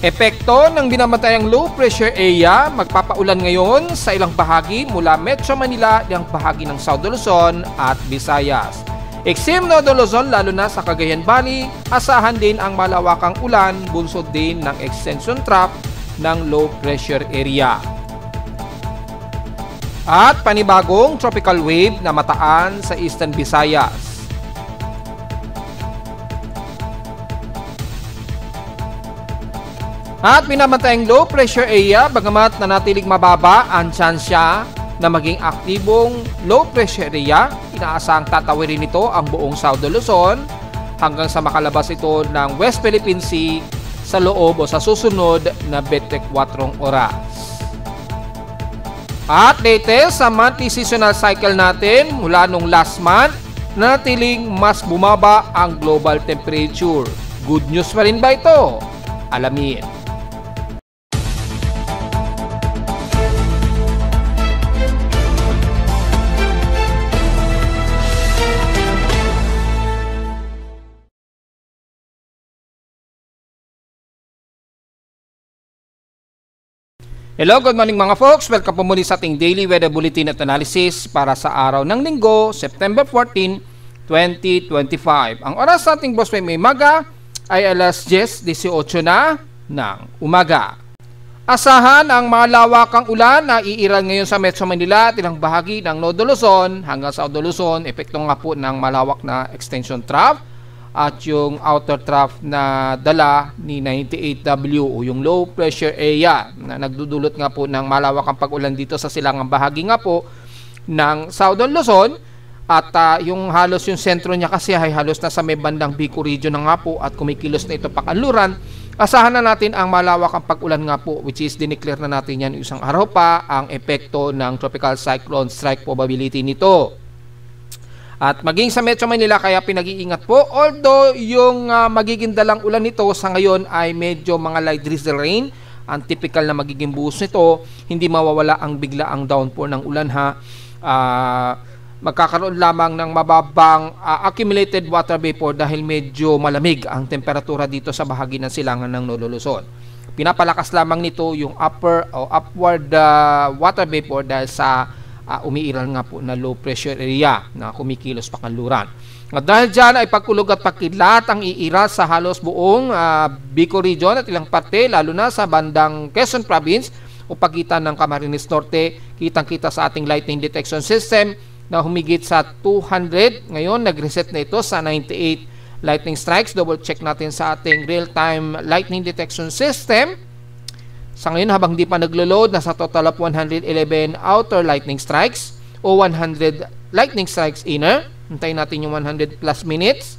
Epekto ng binabantayan low pressure area, magpapaulan ngayon sa ilang bahagi mula Metro Manila, ilang bahagi ng South Luzon at Visayas. Extreme North Luzon lalo na sa Cagayan Valley, asahan din ang malawakang ulan bunsod din ng extension trough ng low pressure area. At panibagong tropical wave na mataan sa Eastern Visayas. At binabantayang low pressure area, bagamat nanatiling mababa ang tsansya na maging aktibong low pressure area, inaasahang tatawirin nito ang buong South Luzon hanggang sa makalabas ito ng West Philippine Sea sa loob o sa susunod na 24 oras. At latest sa monthly seasonal cycle natin mula nung last month, nanatiling mas bumaba ang global temperature. Good news pa rin ba ito? Alamin. Hello, good morning mga folks. Welcome po muli sa ating daily weather bulletin at analysis para sa araw ng Linggo, September 14, 2025. Ang oras sa ating boss may maga ay alas 10:18 na ng umaga. Asahan ang malawakang ulan na iiral ngayon sa Metro Manila at ilang bahagi ng North Luzon hanggang South Luzon. Epekto nga po ng malawak na extension trough at yung outer trough na dala ni 98W o yung low pressure area na nagdudulot nga po ng malawakang pag-ulan dito sa silangang bahagi nga po ng Southern Luzon at yung halos yung sentro niya kasi ay halos na sa may bandang Bicol region na nga po at kumikilos na ito pakanluran. Asahan na natin ang malawakang pag-ulan nga po which is dineclare na natin yan isang araw pa ang epekto ng tropical cyclone strike probability nito. At maging sa Metro Manila kaya pinag-iingat po. Although yung magiging dalang ulan nito sa ngayon ay medyo mga light drizzle rain. Ang typical na magiging buhos nito, hindi mawawala ang biglaang downpour ng ulan ha. Magkakaroon lamang ng mababang accumulated water vapor dahil medyo malamig ang temperatura dito sa bahagi ng silangan ng North Luzon. Pinapalakas lamang nito yung upper o upward water vapor dahil sa umiiral nga po na low pressure area na kumikilos pakanluran. At dahil dyan ay pagkulog at pagkidlat ang iiral sa halos buong Bicol region at ilang parte lalo na sa bandang Quezon Province o pagitan ng Camarines Norte. Kitang-kita sa ating lightning detection system na humigit sa 200. Ngayon nag-reset na ito sa 98 lightning strikes. Double check natin sa ating real-time lightning detection system. Sa ngayon habang di pa naglo-load, nasa total of 111 outer lightning strikes o 100 lightning strikes inner. Hintayin natin yung 100 plus minutes.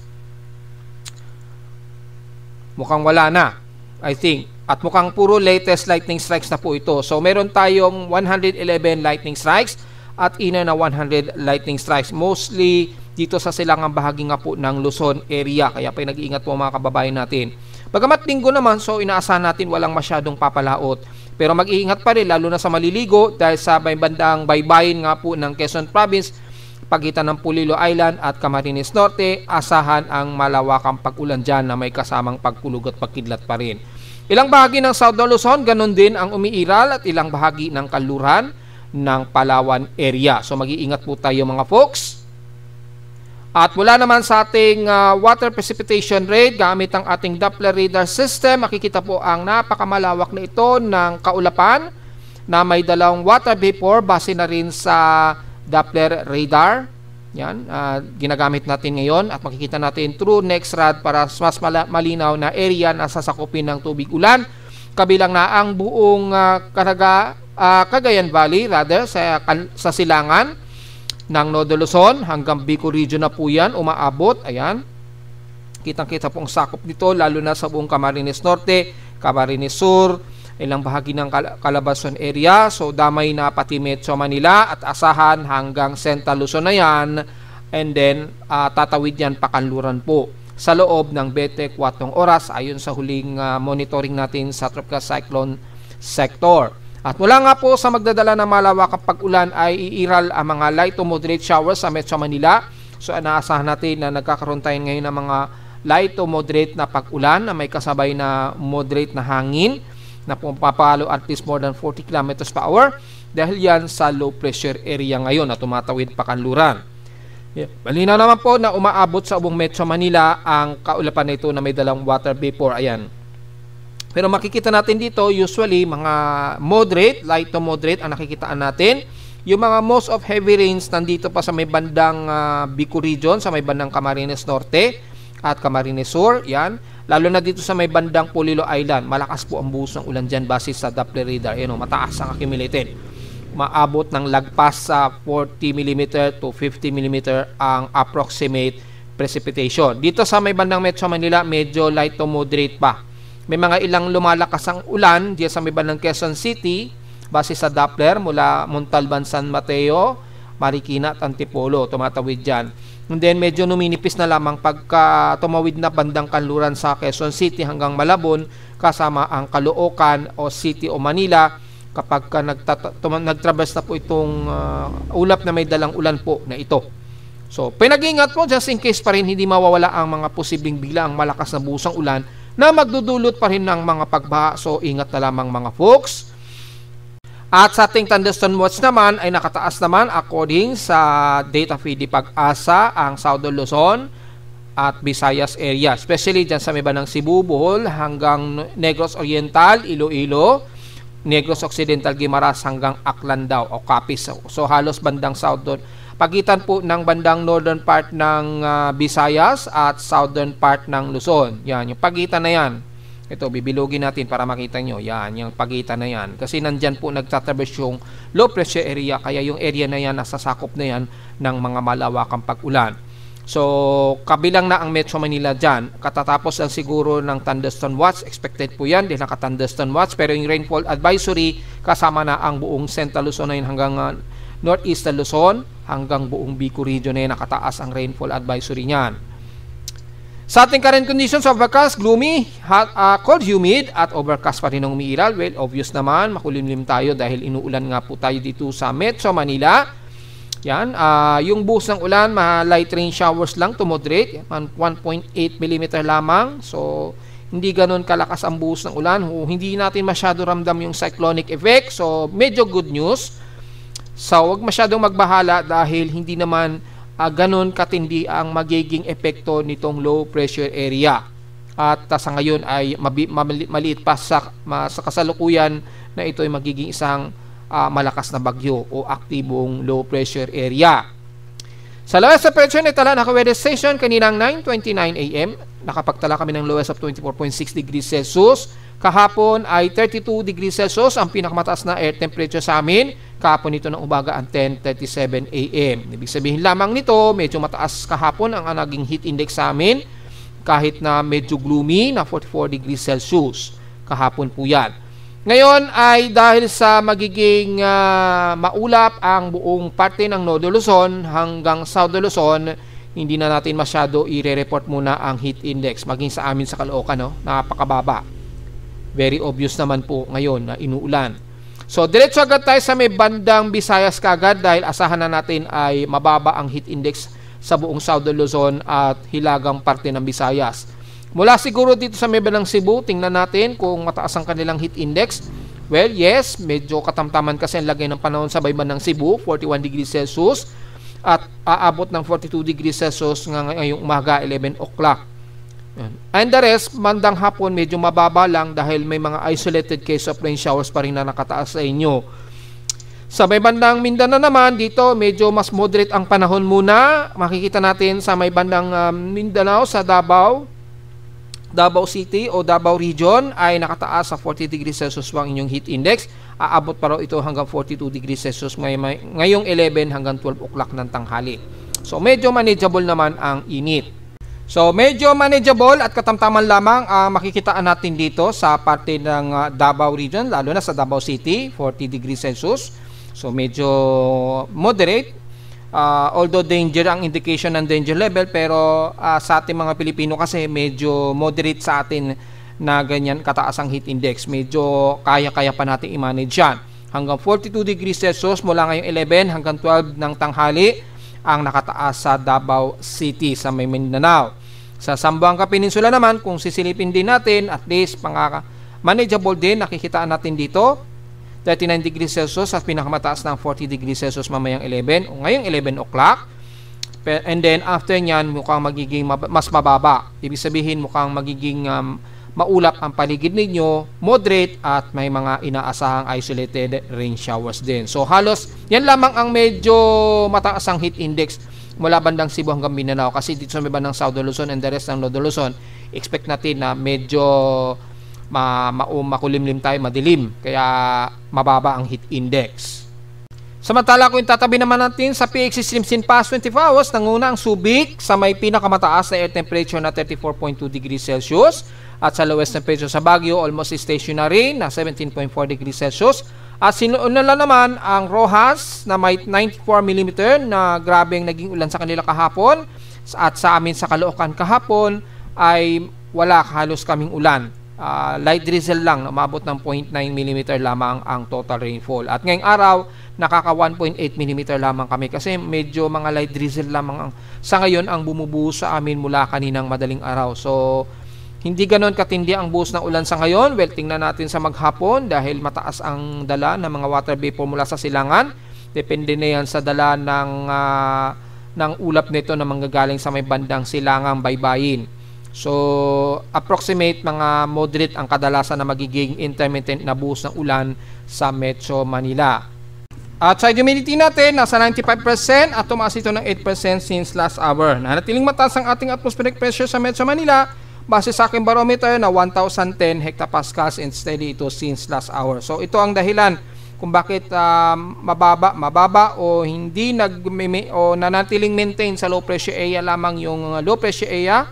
Mukhang wala na, I think. At mukhang puro latest lightning strikes na po ito. So meron tayong 111 lightning strikes at inner na 100 lightning strikes. Mostly dito sa silangang bahagi nga po ng Luzon area. Kaya pa nag-iingat po mga kababayan natin. Bagamat linggo naman, so inaasahan natin walang masyadong papalaot. Pero mag-iingat pa rin, lalo na sa maliligo, dahil sa may bandang baybayin nga po ng Quezon Province, pagitan ng Pulilo Island at Camarines Norte, asahan ang malawakang pag-ulan dyan na may kasamang pagkulog at pagkidlat pa rin. Ilang bahagi ng South Luzon, ganun din ang umiiral at ilang bahagi ng Kanluran ng Palawan area. So mag-iingat po tayo mga folks. At mula naman sa ating water precipitation rate, gamit ang ating Doppler radar system, makikita po ang napakamalawak na ito ng kaulapan na may dalawang water vapor base na rin sa Doppler radar. Yan, ginagamit natin ngayon at makikita natin through NexRad para mas malinaw na area na sasakupin ng tubig ulan. Kabilang na ang buong Cagayan Valley, rather, sa silangan ng North Luzon hanggang Bicol region na po yan umaabot. Ayan, kitang-kita pong sakop dito lalo na sa buong Camarines Norte, Camarines Sur, ilang bahagi ng Calabarzon area. So damay na pati Metro Manila at asahan hanggang Central Luzon na yan, and then tatawid yan pakanluran po sa loob ng 24 oras ayon sa huling monitoring natin sa tropical cyclone sector. At mula nga po sa magdadala ng malawakang pag-ulan ay iiral ang mga light to moderate showers sa Metro Manila. So inaasahan natin na nagkakaroon tayo ngayon ng mga light to moderate na pag-ulan na may kasabay na moderate na hangin na pumapalo at least more than 40 kilometers per hour dahil yan sa low pressure area ngayon na tumatawid pa kanluran. Malinaw naman po na umaabot sa buong Metro Manila ang kaulapan na ito na may dalang water vapor. Ayan. Pero makikita natin dito, usually mga moderate, light to moderate ang nakikitaan natin. Yung mga most of heavy rains nandito pa sa may bandang Bico region, sa may bandang Camarines Norte at Camarines Sur. Yan. Lalo na dito sa may bandang Polillo Island. Malakas po ang buhos ng ulan dyan base sa Doppler radar. Ayan, mataas ang accumulated. Maabot ng lagpas sa 40 mm to 50 mm ang approximate precipitation. Dito sa may bandang Metro Manila, medyo light to moderate pa. May mga ilang lumalakas ang ulan diyan sa may bandang Quezon City base sa Doppler mula Montalban, San Mateo, Marikina at Antipolo. Tumatawid dyan. And then medyo numinipis na lamang pagka tumawid na bandang kanluran sa Quezon City hanggang Malabon kasama ang Caloocan o City o Manila kapag nagtraverse na po itong ulap na may dalang ulan po na ito. So, pinag-ingat po just in case pa rin hindi mawawala ang mga posibleng biglaang malakas na busang ulan na magdudulot pa rin ng mga pagbaha. So, ingat na lamang mga folks. At sa ating thunderstorm watch naman ay nakataas naman according sa data feed ni Pag-asa ang Southern Luzon at Visayas area. Especially dyan sa may bandang Cebu, Bohol hanggang Negros Oriental, Iloilo, Negros Occidental, Guimaras hanggang Aklan daw o Capiz. So halos bandang south doon. Pagitan po ng bandang northern part ng Visayas at southern part ng Luzon. Yan, yung pagitan na yan. Ito, bibilogin natin para makita nyo. Yan, yung pagitan na yan. Kasi nandyan po nagtatraverse yung low pressure area. Kaya yung area na yan, nasasakop na yan ng mga malawakang pag-ulan. So, kabilang na ang Metro Manila dyan. Katatapos lang siguro ng thunderstorm watch. Expected po yan, dahil naka-thunderstorm watch. Pero yung rainfall advisory, kasama na ang buong Central Luzon na yun hanggang Northeastern Luzon, hanggang buong Bico region na yun, nakataas ang rainfall advisory niyan. Sa ating current conditions, overcast, gloomy, hot, cold, humid, at overcast pa rin ang umiiral. Well, obvious naman, makulimlim tayo dahil inuulan nga po tayo dito sa Metro Manila. Yan, yung buhos ng ulan, light rain showers lang to moderate, 1.8 mm lamang. So, hindi ganun kalakas ang buhos ng ulan. Hindi natin masyado ramdam yung cyclonic effect. So, medyo good news. So, wag masyadong magbahala dahil hindi naman ganun katindi ang magiging epekto nitong low pressure area. At sa ngayon ay maliit pa sa kasalukuyan na ito ay magiging isang malakas na bagyo o aktibong low pressure area. Sa lowest temperature na tala naka-weather station kaninang 9:29 AM, nakapagtala kami ng lowest of 24.6 degrees Celsius. Kahapon ay 32 degrees Celsius ang pinakamataas na air temperature sa amin. Kahapon ito ng umaga ang 10:37 AM. Ibig sabihin lamang nito, medyo mataas kahapon ang naging heat index sa amin kahit na medyo gloomy na 44 degrees Celsius. Kahapon po yan. Ngayon ay dahil sa magiging maulap ang buong parte ng Northern Luzon hanggang Southern Luzon, hindi na natin masyado i-report muna ang heat index. Maging sa amin sa Caloocan, no? Napakababa. Very obvious naman po ngayon na inuulan. So, diretso agad tayo sa may bandang Visayas kagad dahil asahan na natin ay mababa ang heat index sa buong Southern Luzon at hilagang parte ng Visayas. Mula siguro dito sa may bandang Cebu, tingnan natin kung mataas ang kanilang heat index. Well, yes, medyo katamtaman kasi ang lagay ng panahon sa bandang Cebu, 41 degrees Celsius at aabot ng 42 degrees Celsius ngayong umaga, 11 o'clock. And the rest, bandang hapon, medyo mababa lang dahil may mga isolated case of rain showers pa rin na nakataas sa inyo. Sa may bandang Mindanao naman, dito medyo mas moderate ang panahon muna. Makikita natin sa may bandang Mindanao, sa Davao City o Davao Region ay nakataas sa 40 degrees Celsius ang inyong heat index. Aabot pa raw ito hanggang 42 degrees Celsius ngayong 11 hanggang 12 o'clock ng tanghali. So medyo manageable naman ang init. So medyo manageable at katamtaman lamang makikitaan natin dito sa parte ng Davao Region, lalo na sa Davao City, 40 degrees Celsius. So medyo moderate. Although danger ang indication ng danger level, pero sa ating mga Pilipino kasi medyo moderate sa atin na ganyan kataas ang heat index. Medyo kaya-kaya pa natin i-manage yan. Hanggang 42 degrees Celsius mula ngayong 11 hanggang 12 ng tanghali ang nakataas sa Davao City sa may Mindanao. Sa Zamboanga Peninsula naman, kung sisilipin din natin, at least manageable din, nakikitaan natin dito 39 degrees Celsius at pinakamataas ng 40 degrees Celsius mamayang 11 o ngayong 11 o'clock. And then after nyan, mukhang magiging mas mababa. Ibig sabihin, mukhang magiging maulap ang paligid ninyo, moderate, at may mga inaasahang isolated rain showers din. So halos yan lamang ang medyo mataas ang heat index mula bandang Cebu hanggang Mindanao, kasi dito sa may bandang South Luzon and the rest ng North Luzon, expect natin na medyo makulimlim tayo, madilim, kaya mababa ang heat index. Samantala, kung tatabi naman natin sa PX Extreme Scene past 24 hours, nanguna ang Subic sa may pinakamataas na air temperature na 34.2 degrees Celsius, at sa lowest temperature sa Baguio, almost stationary na 17.4 degrees Celsius. At sinuunala naman ang Rojas na may 94 mm na grabeng naging ulan sa kanila kahapon, at sa amin sa Caloocan kahapon ay wala halos kaming ulan. Light drizzle lang, umabot ng 0.9 mm lamang ang total rainfall. At ngayong araw, nakaka 1.8 mm lamang kami kasi medyo mga light drizzle lamang sa ngayon ang bumubuhos sa amin mula kaninang madaling araw. So, hindi ganon katindi ang buhos ng ulan sa ngayon. Well, tingnan natin sa maghapon dahil mataas ang dala ng mga water vapor mula sa silangan. Depende na yan sa dala ng ulap nito na manggagaling sa may bandang silangang baybayin. So, approximate mga moderate ang kadalasan na magiging intermittent na buhos ng ulan sa Metro Manila. At sa humidity natin, nasa 95% at tumaas ito ng 8% since last hour. Nanatiling mataas ang ating atmospheric pressure sa Metro Manila base sa aking barometer na 1,010 hectopascals and steady ito since last hour. So, ito ang dahilan kung bakit mababa o hindi nanatiling maintain sa low pressure area lamang yung low pressure area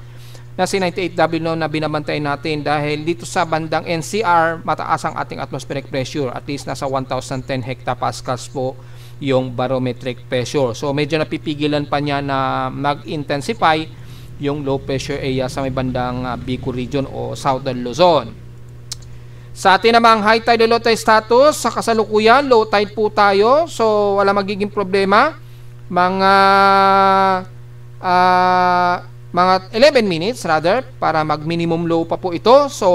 na si 98W na binabantay natin, dahil dito sa bandang NCR mataas ang ating atmospheric pressure, at least nasa 1,010 hectopascals po yung barometric pressure. So medyo napipigilan pa niya na mag-intensify yung low pressure area sa may bandang Bicol region o Southern Luzon. Sa atin namang high tide o low tide status, sa kasalukuyan low tide po tayo, so wala magiging problema. Mga 11 minutes rather para mag minimum low pa po ito. So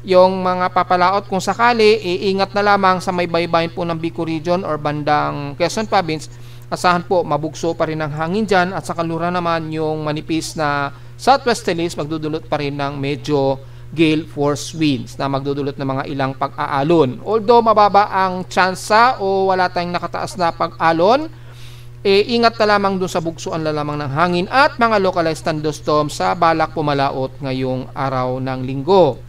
yung mga papalaot kung sakali, iingat na lamang sa may baybayin po ng Bicol region or bandang Quezon Province. Asahan po mabugso pa rin ang hangin dyan, at sa kanluran naman yung manipis na southwesterlies magdudulot pa rin ng medyo gale force winds na magdudulot ng mga ilang pag-aalon. Although mababa ang tsansa o wala tayong nakataas na pag-alon, ingat na lamang dun sa bugsuan na lamang ng hangin at mga localized thunderstorm sa balak pumalaot ngayong araw ng linggo.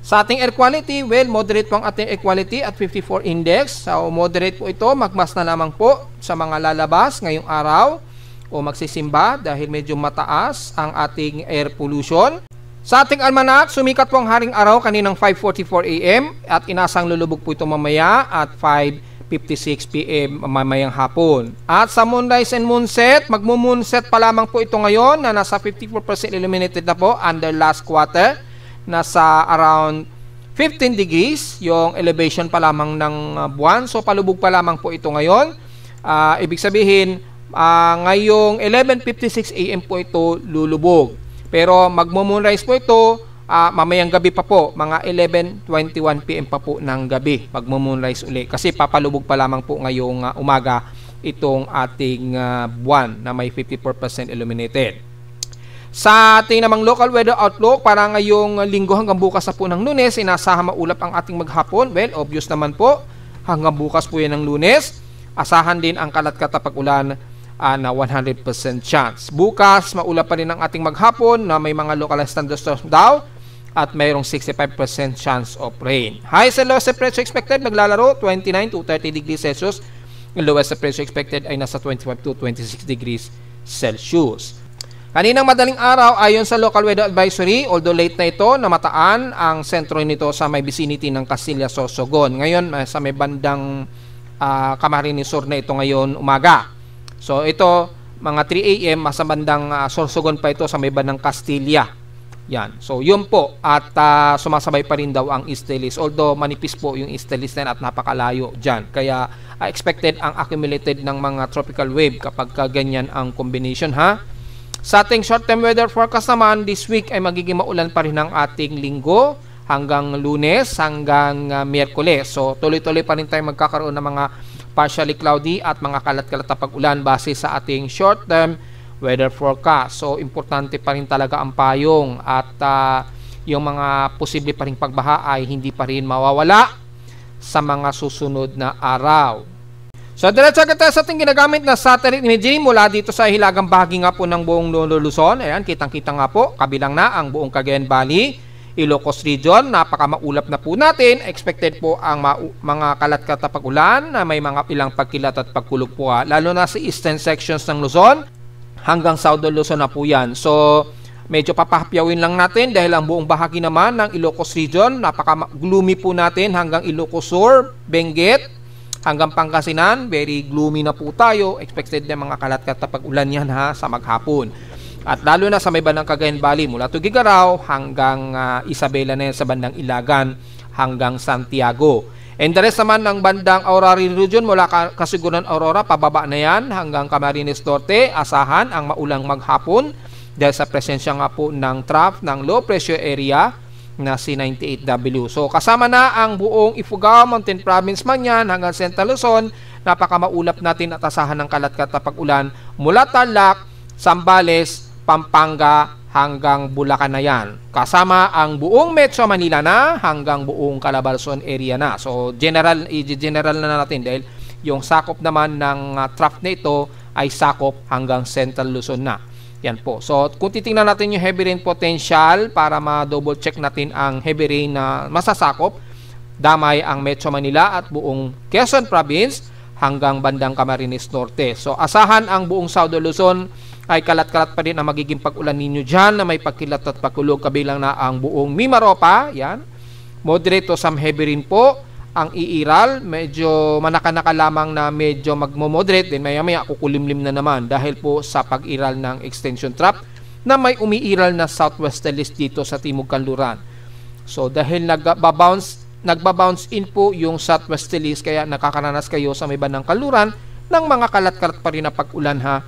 Sa ating air quality, well, moderate po ang ating air quality at 54 index. So, moderate po ito. Magmas na lamang po sa mga lalabas ngayong araw o magsisimba dahil medyo mataas ang ating air pollution. Sa ating almanac, sumikat po ang haring araw kaninang 5:44 AM at inasang lulubog po ito mamaya at 5:56 PM mamayang hapon. At sa moonrise and moonset, magmo-moonset pa lamang po ito ngayon na nasa 54% illuminated na po under last quarter. Nasa around 15 degrees yung elevation pa lamang ng buwan. So palubog pa lamang po ito ngayon. Ibig sabihin, ngayong 11:56 AM po ito lulubog. Pero magmo-moonrise po ito mamayang gabi pa po, mga 11:21 PM pa po ng gabi magmo-moonrise uli. Kasi papalubog pa lamang po ngayong umaga itong ating buwan na may 54% illuminated. Sa ating namang local weather outlook para ngayong linggo hanggang bukas na po ng Lunes, inasahan maulap ang ating maghapon. Well, obvious naman po, hanggang bukas po yan ng Lunes. Asahan din ang kalat-katapag ulan na 100% chance. Bukas, maulap pa rin ang ating maghapon na may mga localized thunderstorms daw at mayroong 65% chance of rain. Highest and lowest pressure expected naglalaro 29 to 30 degrees Celsius. Yung lowest pressure expected ay nasa 25 to 26 degrees Celsius. Kaninang madaling araw, ayon sa local weather advisory, although late na ito, namataan ang sentro nito sa may vicinity ng Castilla, Sorsogon. Ngayon, sa may bandang Camarines Sur na ito ngayon umaga. So ito, mga 3 AM, sa bandang Sorsogon pa ito sa may bandang Castilla. Yan. So yun po. At sumasabay pa rin daw ang easterlies. Although manipis po yung easterlies na at napakalayo dyan. Kaya expected ang accumulated ng mga tropical wave kapag ganyan ang combination ha. Sa ating short-term weather forecast naman, this week ay magiging maulan pa rin ang ating linggo hanggang Lunes, hanggang Miyerkules. So, tuloy-tuloy pa rin tayo magkakaroon ng mga partially cloudy at mga kalat-kalat na pag-ulan base sa ating short-term weather forecast. So, importante pa rin talaga ang payong at yung mga posible pa rin pagbaha ay hindi pa rin mawawala sa mga susunod na araw. So, diretso agad tayo sa ating ginagamit na satellite imagery mula dito sa hilagang bahagi nga po ng buong Luzon. Ayan, kitang-kita nga po, kabilang na ang buong Cagayan Valley, Ilocos Region. Napakamaulap na po natin. Expected po ang mga kalat-kalat na pag-ulan na may mga ilang pagkilat at pagkulog po. Lalo na sa eastern sections ng Luzon hanggang southern Luzon na po yan. So, medyo papahapyawin lang natin dahil ang buong bahagi naman ng Ilocos Region, napaka-gloomy po natin hanggang Ilocos Sur, Benguet, hanggang Pangasinan, very gloomy na po tayo. Expected na mga kalat-kalat na pag-ulan yan sa maghapon. At lalo na sa may bandang Cagayan Valley mula Tugigaraw hanggang Isabela na yan sa bandang Ilagan hanggang Santiago. And the rest naman ng bandang Aurora Region mula Kasiguran Aurora pababa na yan hanggang Camarines Norte. Asahan ang maulang maghapon dahil sa presensya nga po ng trough ng low pressure area na C98W. So kasama na ang buong Ifugao, Mountain Province man yan hanggang Central Luzon. Napakamaulap natin at asahan ng kalat-kalat na pag-ulan mula Tarlac, Zambales, Pampanga hanggang Bulacan na yan. Kasama ang buong Metro Manila na hanggang buong Calabarzon area na. So general na natin dahil yung sakop naman ng trough na ito ay sakop hanggang Central Luzon na. Yan po. So, kung titingnan natin yung heavy rain potential para ma-double check natin ang heavy rain na masasakop, damay ang Metro Manila at buong Quezon Province hanggang bandang Camarines Norte. So, asahan ang buong Southern Luzon ay kalat-kalat pa rin ang magiging pag-ulan ninyo dyan na may pagkilat at pagkulog kabilang na ang buong Mimaropa. Yan. Moderate to some heavy rain po. Ang iiral, medyo manaka-naka lamang na medyo magmo-moderate din maya-maya kukulimlim na naman dahil po sa pag-iral ng extension trap na may umiiral na southwesterlies dito sa Timog Kanluran. So dahil nagba-bounce in po yung southwesterlies kaya nakakaranas kayo sa may bandang Kanluran ng mga kalat-kalat pa rin na pag-ulan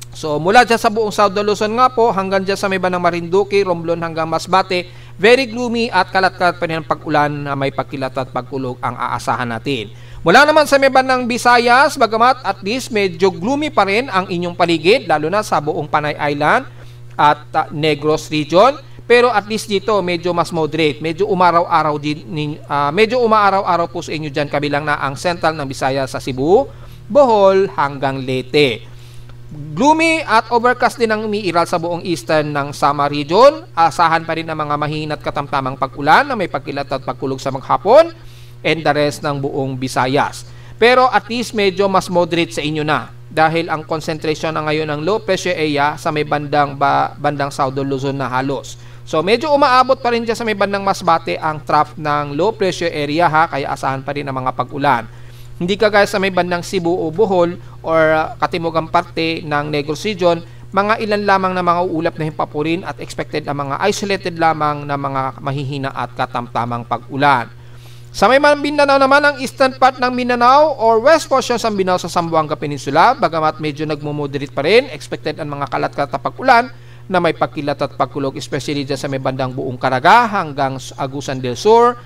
So mula dyan sa buong Southern Luzon nga po hanggang dyan sa may bandang Marinduque, Romblon hanggang Masbate, very gloomy at kalat-kalat pa rin ang pag-ulan na may pagkilat at pagkulog ang aasahan natin. Mula naman sa may bandang Visayas, bagamat at least medyo gloomy pa rin ang inyong paligid, lalo na sa buong Panay Island at Negros Region. Pero at least dito medyo mas moderate, medyo umaraw-araw po sa inyo dyan kabilang na ang central ng Visayas sa Cebu, Bohol hanggang Leyte. Gloomy at overcast din ang umiiral sa buong eastern ng Samar Region. Asahan pa rin ang mga mahina at katamtamang pag-ulan na may pagkilat at pagkulog sa maghapon and the rest ng buong Visayas. Pero at least medyo mas moderate sa inyo na dahil ang concentration na ngayon ng low pressure area sa may bandang Southern Luzon na halos. So medyo umaabot pa rin dyan sa may bandang Masbate ang trough ng low pressure area kaya asahan pa rin ang mga pag-ulan. Hindi kagaya sa may bandang Cebu o Bohol or katimugang parte ng Negros Region, mga ilan lamang na mga uulap na himpapurin at expected na mga isolated lamang na mga mahihina at katamtamang pag-ulan. Sa may Mindanao naman, ang eastern part ng Mindanao or west portion ng Mindanao sa Zamboanga Peninsula, bagamat medyo nagmumoderate pa rin, expected ang mga kalat-kalat na pag-ulan na may pagkilat at pagkulog, especially dyan sa may bandang buong Caraga hanggang Agusan del Sur,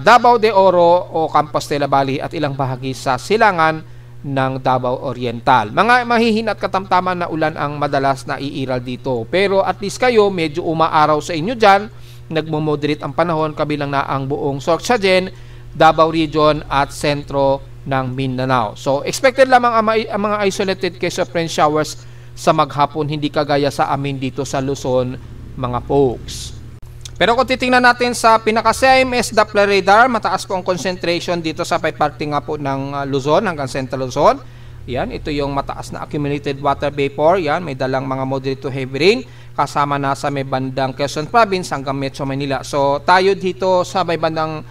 Davao de Oro o Compostela Valley at ilang bahagi sa silangan ng Davao Oriental. Mga mahihina at katamtaman na ulan ang madalas na iiral dito. Pero at least kayo medyo umaaraw sa inyo dyan, nagmo-moderate ang panahon kabilang na ang buong Sorsogon, Davao Region at sentro ng Mindanao. So expected lamang ang mga isolated case of rain showers sa maghapon, hindi kagaya sa amin dito sa Luzon, mga folks. Pero kung titingnan natin sa pinaka-CIMS Doppler radar, mataas po ang concentration dito sa parte nga po ng Luzon hanggang Central Luzon. Yan, ito yung mataas na accumulated water vapor. Yan, may dalang mga moderate to heavy rain kasama na sa may bandang Quezon Province hanggang Metro Manila. So tayo dito sa may bandang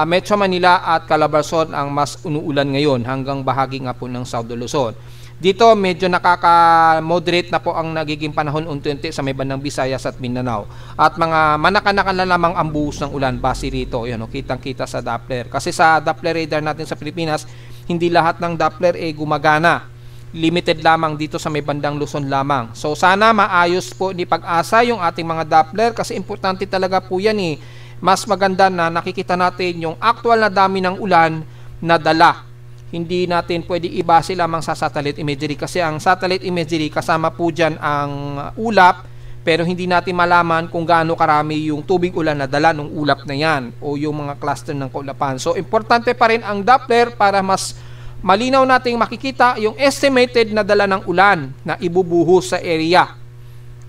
Metro Manila at Calabarzon ang mas unuulan ngayon hanggang bahagi nga po ng Southern Luzon. Dito medyo nakaka-moderate na po ang nagiging panahon unti-unti sa may bandang Visayas at Mindanao. At mga manaka-naka na lamang ang buhos ng ulan base rito. Yan, kitang-kita sa Doppler. Kasi sa Doppler radar natin sa Pilipinas, hindi lahat ng Doppler gumagana. limited lamang dito sa may bandang Luzon lamang. So sana maayos po ni Pag-asa yung ating mga Doppler kasi importante talaga po yan eh. Mas maganda na nakikita natin yung actual na dami ng ulan na dala. Hindi natin pwede ibase lamang sa satellite imagery kasi ang satellite imagery kasama po dyan ang ulap, pero hindi natin malaman kung gaano karami yung tubig ulan na dala ng ulap na yan o yung mga cluster ng kaulapan. So importante pa rin ang Doppler para mas malinaw nating makikita yung estimated na dala ng ulan na ibubuhos sa area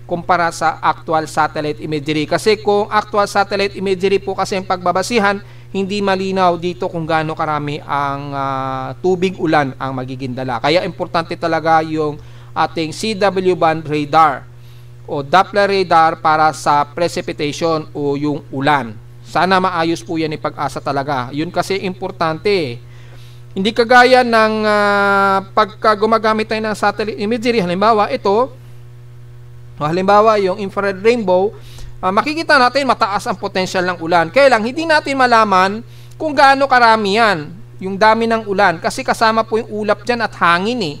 kumpara sa actual satellite imagery. Kasi kung actual satellite imagery po kasi ang pagbabasihan, hindi malinaw dito kung gaano karami ang tubig ulan ang magiging dala. Kaya importante talaga yung ating CW band radar o Doppler radar para sa precipitation o yung ulan. Sana maayos po yan ni Pag-asa talaga. Yun kasi importante. Hindi kagaya ng pagka gumagamit tayo ng satellite imagery, halimbawa yung infrared rainbow, makikita natin mataas ang potential ng ulan. Kaya lang hindi natin malaman kung gaano karami yan, yung dami ng ulan, kasi kasama po yung ulap dyan at hangin eh.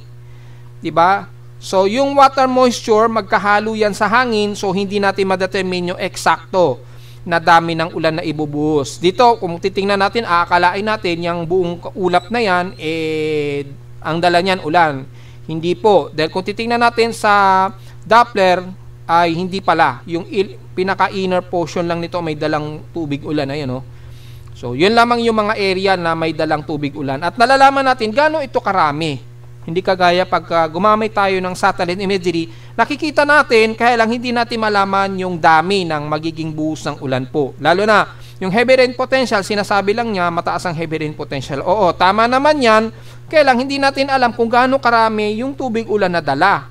'Di ba? So yung water moisture magkahalo yan sa hangin, so hindi natin ma-determine yung eksakto na dami ng ulan na ibubuhos. Dito, kung titingnan natin, aakalain natin yung buong ulap na yan, ang dala niyan ulan. Hindi po. Dahil kung titingnan natin sa Doppler, ay hindi pala. Yung pinaka-inner portion lang nito may dalang tubig ulan. Ayan, oh. So, yun lamang yung mga area na may dalang tubig ulan. At nalalaman natin gaano ito karami. Hindi kagaya pag gumamit tayo ng satellite imagery, nakikita natin, kaya lang hindi natin malaman yung dami ng magiging buhos ng ulan po. Lalo na, yung heavy rain potential, sinasabi lang niya, mataas ang heavy rain potential. Oo, tama naman yan, kaya lang hindi natin alam kung gaano karami yung tubig ulan na dala.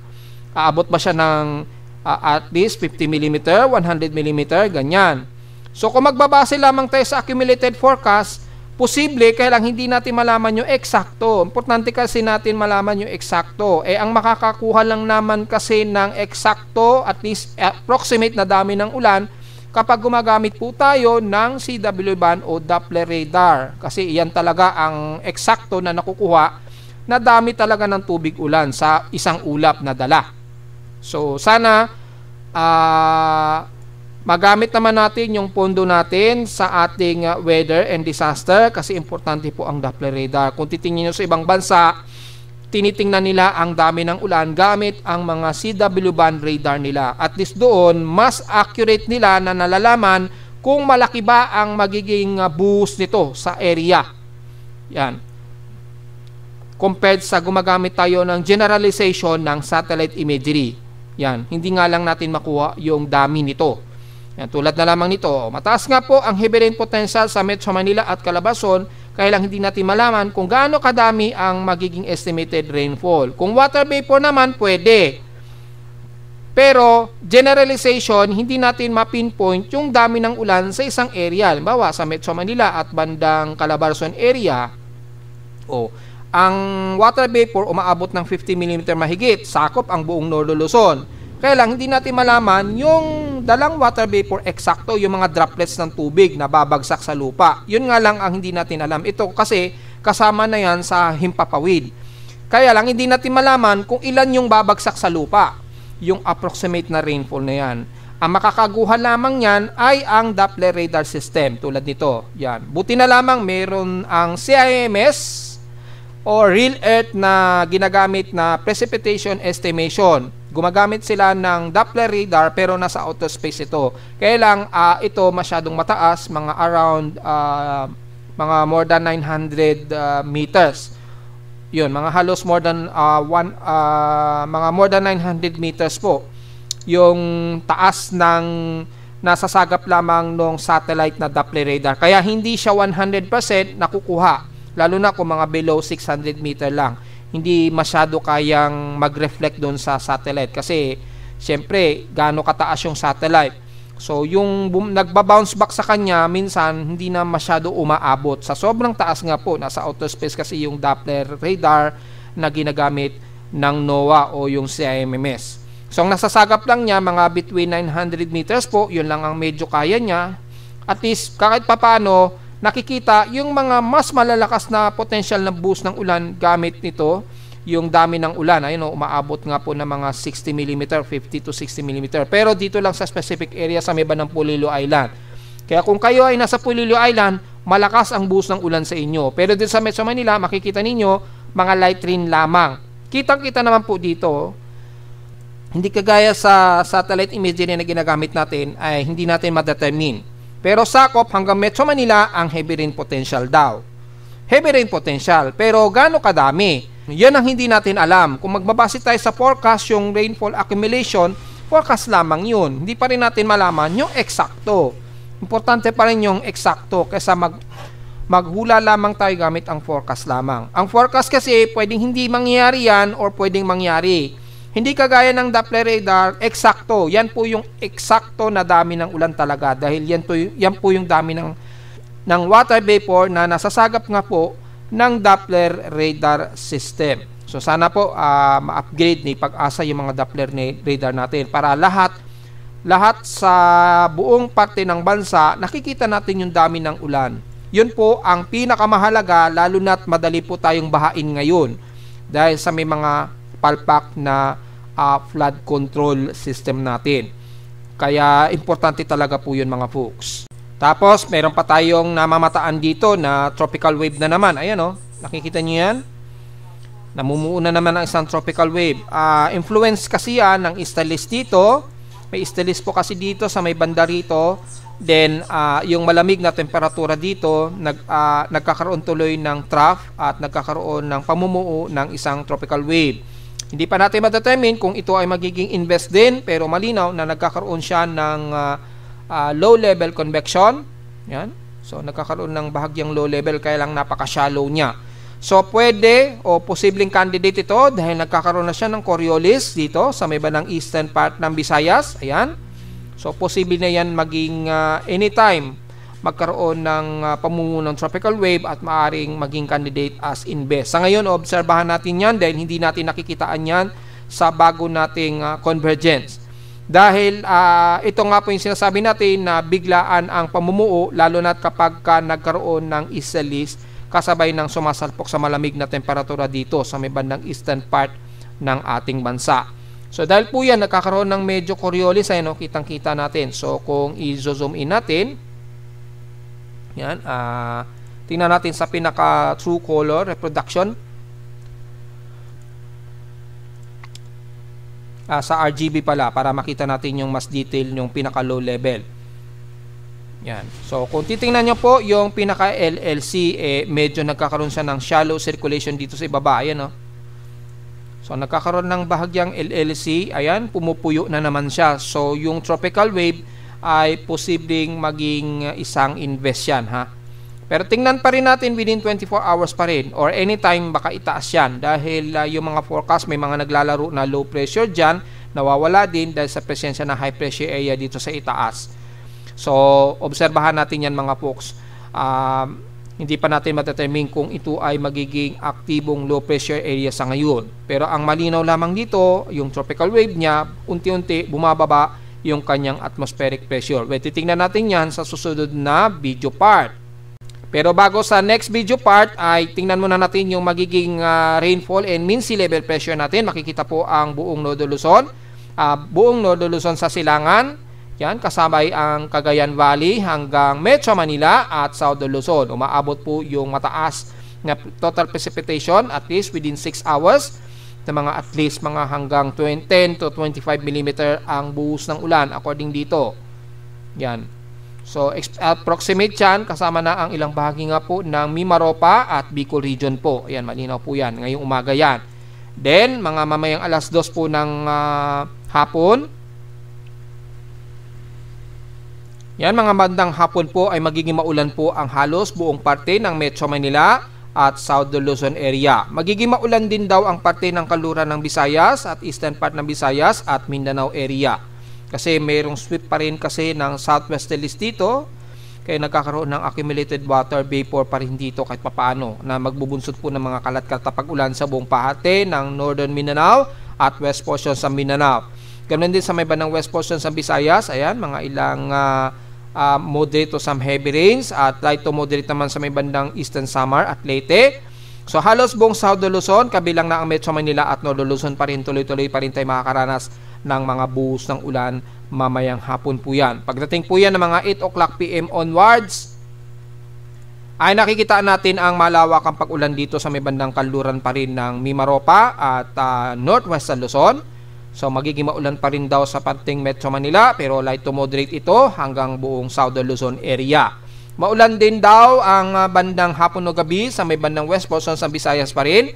Aabot ba siya ng at least 50 mm, 100 mm, ganyan. So kung magbabase lamang tayo sa accumulated forecast, posible, kaya lang hindi natin malaman yung eksakto. Importante kasi natin malaman yung eksakto. Ang makakakuha lang naman kasi ng eksakto, at least approximate na dami ng ulan, kapag gumagamit po tayo ng CW band o Doppler radar. Kasi iyan talaga ang eksakto na nakukuha na dami talaga ng tubig ulan sa isang ulap na dala. So, sana magamit naman natin yung pondo natin sa ating weather and disaster kasi importante po ang Doppler radar. Kung titingnan nyo sa ibang bansa, tinitingnan nila ang dami ng ulan gamit ang mga CW band radar nila. At least doon, mas accurate nila na nalalaman kung malaki ba ang magiging buhos nito sa area. Yan. Compared sa gumagamit tayo ng generalization ng satellite imagery. Yan. Hindi nga lang natin makuha yung dami nito. Yan, tulad na lamang nito, mataas nga po ang heavy rain potential sa Metro Manila at Calabarzon, kaya lang hindi natin malaman kung gaano kadami ang magiging estimated rainfall. Kung water vapor naman, pwede. Pero, generalization, hindi natin ma-pinpoint yung dami ng ulan sa isang area. Halimbawa, sa Metro Manila at bandang Calabarzon area, ang water vapor umaabot ng 50 mm mahigit, sakop ang buong Northern Luzon. Kaya lang, hindi natin malaman yung dalang water vapor eksakto, yung mga droplets ng tubig na babagsak sa lupa. Yun nga lang ang hindi natin alam. Ito kasi kasama na yan sa himpapawid. Kaya lang, hindi natin malaman kung ilan yung babagsak sa lupa. Yung approximate na rainfall na yan. Ang makakaguha lamang yan ay ang Doppler radar system tulad nito. Yan. Buti na lamang meron ang CIMS o Real Earth na ginagamit na precipitation estimation. Gumagamit sila ng Doppler radar pero nasa outer space ito. Kaya lang ito masyadong mataas, mga around mga more than 900 meters. Yun, mga halos more than mga more than 900 meters po. Yung taas ng nasasagap lamang ng satellite na Doppler radar. Kaya hindi siya 100% nakukuha. Lalo na kung mga below 600 meter lang. Hindi masyado kayang mag-reflect doon sa satellite kasi syempre gaano kataas yung satellite. So yung nagba-bounce back sa kanya minsan hindi na masyado umaabot sa sobrang taas nga po, nasa outer space kasi yung Doppler radar na ginagamit ng NOAA o yung CIMS. So ang nasasagap lang niya mga between 900 meters po, yun lang ang medyo kaya niya. At least kahit papano nakikita yung mga mas malalakas na potential na boost ng ulan gamit nito, yung dami ng ulan. Ayun, umaabot nga po ng mga 60 mm, 50 to 60 mm. Pero dito lang sa specific area sa may bandang Polillo Island. Kaya kung kayo ay nasa Polillo Island, malakas ang buhos ng ulan sa inyo. Pero dito sa Metro Manila, makikita ninyo mga light rain lamang. Kitang-kita naman po dito, hindi kagaya sa satellite imagery na ginagamit natin, ay hindi natin ma-determine. Pero sakop hanggang Metro Manila ang heavy rain potential daw. Heavy rain potential, pero gaano kadami? Yan ang hindi natin alam. Kung magbabase tayo sa forecast, yung rainfall accumulation, forecast lamang yun. Hindi pa rin natin malaman yung eksakto. Importante pa rin yung eksakto kaysa maghula lamang tayo gamit ang forecast lamang. Ang forecast kasi pwedeng hindi mangyari yan or pwedeng mangyari. Hindi kagaya ng Doppler radar, eksakto. Yan po yung eksakto na dami ng ulan talaga dahil yan po yung dami ng water vapor na nasasagap nga po ng Doppler radar system. So sana po ma-upgrade ni Pag-asa yung mga Doppler radar natin para lahat sa buong parte ng bansa nakikita natin yung dami ng ulan. Yun po ang pinakamahalaga, lalo na't madali po tayong bahain ngayon dahil sa may mga palpak na flood control system natin. Kaya importante talaga po yun mga folks. Tapos meron pa tayong namamataan dito na tropical wave na naman. Ayan nakikita nyo yan? Namumuo na naman ang isang tropical wave. Influence kasi yan ng Easterlies dito. May Easterlies po kasi dito sa may banda rito. Then yung malamig na temperatura dito nagkakaroon tuloy ng trough at nagkakaroon ng pamumuo ng isang tropical wave. Hindi pa natin ma-determine kung ito ay magiging invest din, pero malinaw na nagkakaroon siya ng low level convection. Yan. So nagkakaroon ng bahagyang low level kaya lang napaka-shallow niya. So pwede o posibleng candidate ito dahil nagkakaroon na siya ng Coriolis dito sa may bandang eastern part ng Visayas. Ayan. So posible na yan maging anytime magkaroon ng pamumuno ng tropical wave at maaring maging candidate as invest. Sa ngayon, obserbahan natin yan dahil hindi natin nakikitaan yan sa bago nating convergence. Dahil ito nga po yung sinasabi natin na biglaan ang pamumuo lalo na kapag nagkaroon ng easterlies kasabay ng sumasalpok sa malamig na temperatura dito sa may bandang eastern part ng ating bansa. So dahil po yan, nagkakaroon ng medyo Coriolis, ayun, kitang-kita natin. So kung i-zoom in natin, yan, tingnan natin sa pinaka true color reproduction. Sa RGB pala para makita natin yung mas detail yung pinaka low level. Yan. So kung titingnan nyo po yung pinaka LLC, medyo nagkakaroon siya ng shallow circulation dito sa ibaba. Ayan, So nagkakaroon ng bahagyang LLC. Ayan, pumupuyo na naman siya. So yung tropical wave ay posibleng maging isang invest yan, Pero tingnan pa rin natin within 24 hours pa rin or anytime baka itaas yan dahil yung mga forecast may mga naglalaro na low pressure dyan, nawawala din dahil sa presensya ng high pressure area dito sa itaas. So obserbahan natin yan mga folks. Hindi pa natin ma-determine kung ito ay magiging aktibong low pressure area sa ngayon. Pero ang malinaw lamang dito, yung tropical wave niya, unti-unti bumababa yung kanyang atmospheric pressure. Well, titingnan natin yan sa susunod na video part. Pero bago sa next video part ay tingnan muna natin yung magiging rainfall and mean sea level pressure natin. Makikita po ang buong Northern Luzon. Buong Northern Luzon sa silangan. Yan, kasabay ang Cagayan Valley hanggang Metro Manila at Southern Luzon. Umaabot po yung mataas na total precipitation at least within 6 hours. Na mga at least mga hanggang 10 to 25 mm ang buhos ng ulan according dito. Yan. So approximate yan kasama na ang ilang bahagi nga po ng Mimaropa at Bicol region po. Ayan, malinaw po yan. Ngayong umaga yan. Then, mga mamayang alas 2 po ng hapon. Yan, mga bandang hapon po ay magiging maulan po ang halos buong parte ng Metro Manila at Southern Luzon area. Magiging maulan din daw ang parte ng kaluran ng Visayas at eastern part ng Visayas at Mindanao area. Kasi mayroong sweep pa rin kasi ng southwesterlies dito. Kaya nagkakaroon ng accumulated water vapor pa rin dito kahit papaano na magbubunsod po ng mga kalat-katapag ulan sa buong pahati ng Northern Mindanao at west portion sa Mindanao. Ganoon din sa may bandang west portion sa Visayas. Ayan, mga ilang moderate to some heavy rains at light to moderate naman sa may bandang Eastern Samar at Leyte. So halos buong South Luzon, kabilang na ang Metro Manila at Northern Luzon pa rin, tuloy-tuloy pa rin tayo makakaranas ng mga buhos ng ulan mamayang hapon po yan. Pagdating po yan ng mga 8 o'clock PM onwards, ay nakikita natin ang malawakang pag-ulan dito sa may bandang kanluran pa rin ng Mimaropa at Northwest Luzon. So magiging maulan pa rin daw sa pating Metro Manila, pero light to moderate ito hanggang buong Southern Luzon area. Maulan din daw ang bandang hapon o gabi sa may bandang west portion sa Visayas pa rin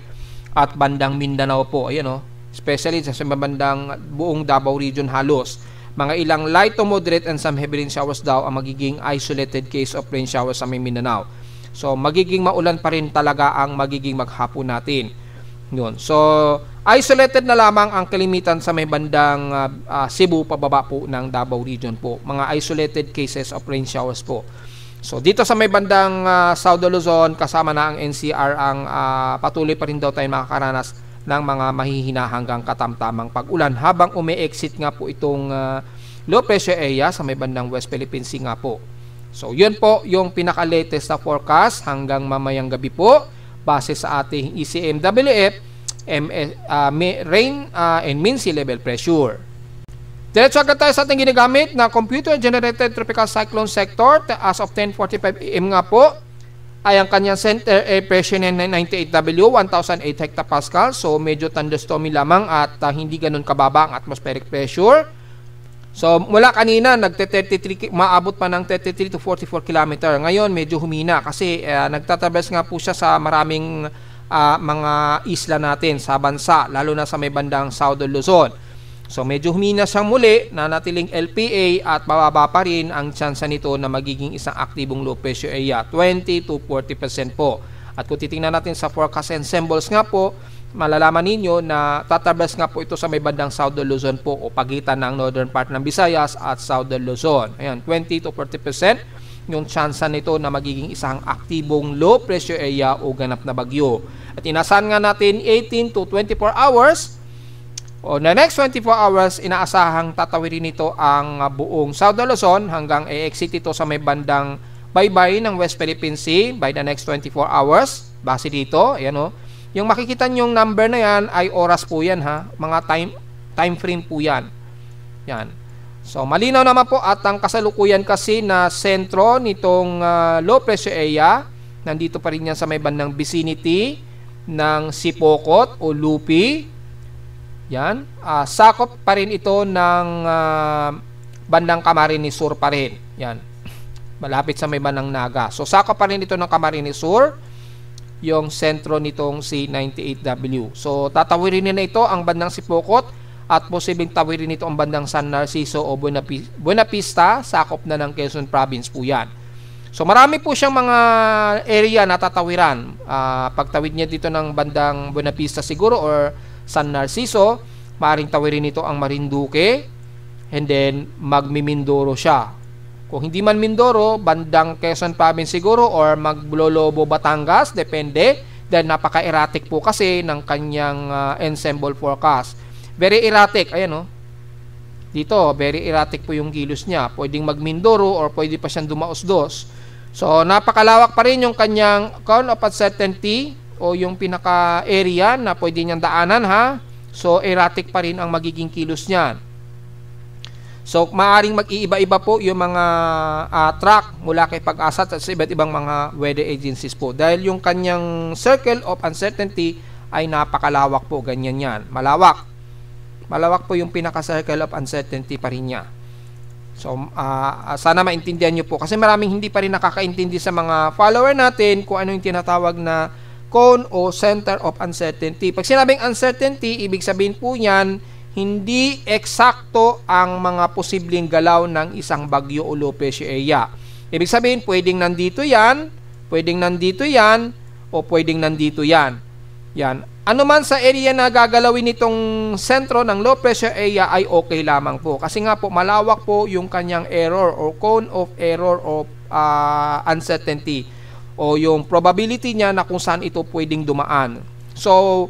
at bandang Mindanao po. Ayan, especially sa may bandang buong Davao region halos. Mga ilang light to moderate and some heavy rain showers daw ang magiging isolated case of rain showers sa may Mindanao. So magiging maulan pa rin talaga ang magiging maghapon natin. Yun. So isolated na lamang ang kalimitan sa may bandang Cebu pababa po ng Davao region po. Mga isolated cases of rain showers po. So dito sa may bandang South Luzon, kasama na ang NCR, ang patuloy pa rin daw tayo makakaranas ng mga mahihina hanggang katamtamang pag-ulan habang umi-exit nga po itong low pressure area sa may bandang West Philippine Sea nga po. So yun po yung pinaka-latest na forecast hanggang mamayang gabi po base sa ating ECMWF rain and mean sea level pressure. Diretso agad tayo sa ating ginagamit na computer-generated tropical cyclone sector as of 10:45 AM nga po ay ang kanyang center air pressure na 98W, 1,008 hectopascal. So medyo thunderstormy lamang at hindi ganun kababa ang atmospheric pressure. So mula kanina maabot pa ng 33 to 44 km. Ngayon medyo humina kasi nagtatraverse nga po siya sa maraming mga isla natin sa bansa, lalo na sa may bandang Southern Luzon. So medyo humina siyang muli, na natiling LPA at bababa pa rin ang tsansa nito na magiging isang aktibong low pressure area, 20 to 40% po. At kung titingnan natin sa forecast and symbols nga po, malalaman ninyo na tatabas nga po ito sa may bandang Southern Luzon po o pagitan ng northern part ng Visayas at Southern Luzon. Ayan, 20 to 40% yung tsansa nito na magiging isang aktibong low pressure area o ganap na bagyo. At inasahan nga natin 18 to 24 hours. O na next 24 hours, inaasahang tatawirin nito ang buong Southern Luzon hanggang i-exit ito sa may bandang baybay ng West Philippine Sea by the next 24 hours. Base dito, ayan o. Yung makikita nyong number na yan ay oras po yan ha. Mga time frame po yan. Yan. So malinaw naman po at ang kasalukuyan kasi na sentro nitong low pressure area, nandito pa rin yan sa may bandang vicinity ng Sipocot o Lupi. Yan, sakop pa rin ito ng bandang Camarines Sur pa rin. Yan, malapit sa may bandang Naga. So sakop pa rin ito ng Camarines Sur, yung sentro nitong C98W. So tatawirin na ito ang bandang Sipocot at posibleng tawirin nito ang bandang San Narciso o Buena Vista, sakop na ng Quezon Province po yan. So marami po siyang mga area na tatawiran. Pagtawid niya dito ng bandang Buena Vista siguro or San Narciso, maaaring tawirin nito ang Marinduque and then magmi-Mindoro siya. Kung hindi man Mindoro, bandang Quezon Province siguro or Maglolobo, Batangas, depende. Dahil napaka-erratic po kasi ng kanyang ensemble forecast. Very erratic, ayan o. Dito, very erratic po yung kilos niya. Pwedeng mag-Mindoro or pwede pa siyang dumaos-dos. So, napakalawak pa rin yung kanyang cone of uncertainty o yung pinaka-area na pwede niyang daanan ha. So, erratic pa rin ang magiging kilos niyan. So, maaring mag-iiba-iba po yung mga track mula kay Pag-asa at sa iba't ibang mga weather agencies po. Dahil yung kanyang circle of uncertainty ay napakalawak po. Ganyan yan. Malawak. Malawak po yung pinaka-circle of uncertainty pa rin niya. So, sana maintindihan nyo po. Kasi maraming hindi pa rin nakakaintindi sa mga follower natin kung ano yung tinatawag na cone o center of uncertainty. Pag sinabing uncertainty, ibig sabihin po yan, hindi eksakto ang mga posibleng galaw ng isang bagyo o low pressure area. Ibig sabihin, pwedeng nandito yan, o pwedeng nandito yan. Yan. Ano man sa area na gagalawin itong sentro ng low pressure area ay okay lamang po. Kasi nga po, malawak po yung kanyang error or cone of error of uncertainty. O yung probability niya na kung saan ito pwedeng dumaan. So,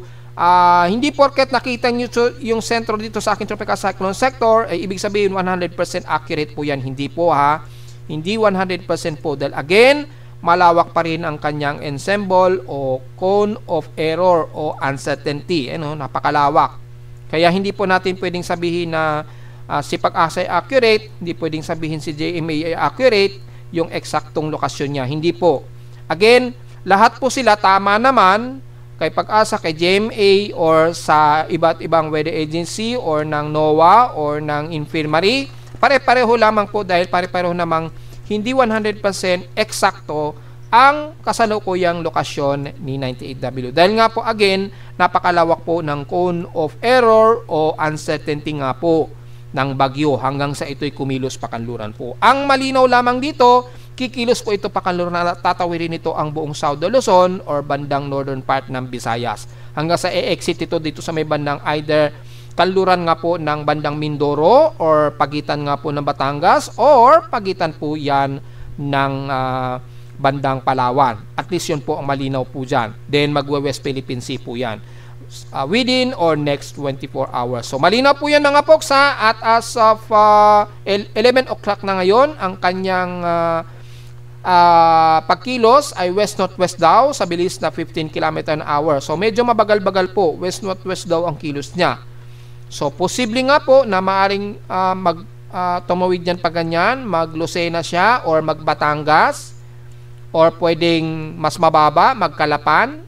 hindi porket nakita nyo yung sentro dito sa aking tropical cyclone sector, ay ibig sabihin 100% accurate po yan. Hindi po ha. Hindi 100% po. Dahil again, malawak pa rin ang kanyang ensemble o cone of error o uncertainty. Napakalawak. Kaya hindi po natin pwedeng sabihin na si Pag-asa ay accurate, hindi pwedeng sabihin si GMA ay accurate, yung eksaktong lokasyon niya. Hindi po. Again, lahat po sila tama naman kay Pag-asa, kay GMA, or sa iba't ibang weather agency or ng NOAA or ng infirmary. Pare-pareho lamang po dahil pare-pareho namang hindi 100% eksakto ang kasalukuyang lokasyon ni 98W. Dahil nga po again, napakalawak po ng cone of error o uncertainty nga po ng bagyo hanggang sa ito'y kumilos pakanluran po. Ang malinaw lamang dito, kikilos po ito pakanluran na tatawirin ito ang buong South Luzon or bandang northern part ng Visayas. Hanggang sa e-exit ito dito sa may bandang either kanluran nga po ng bandang Mindoro or pagitan nga po ng Batangas or pagitan po yan ng bandang Palawan. At least yun po ang malinaw po dyan. Then magwe-West Philippine Sea po yan. Within or next 24 hours. So malinaw po yan mga poksa at as of 11 o'clock na ngayon, ang kanyang pagkilos ay west-northwest daw sa bilis na 15 km an hour. So medyo mabagal-bagal po. West-northwest daw ang kilos niya. So posible nga po na maaring tumawid yan pa ganyan, mag-Lucena siya or mag-Batangas, or pwedeng mas mababa, Magkalapan,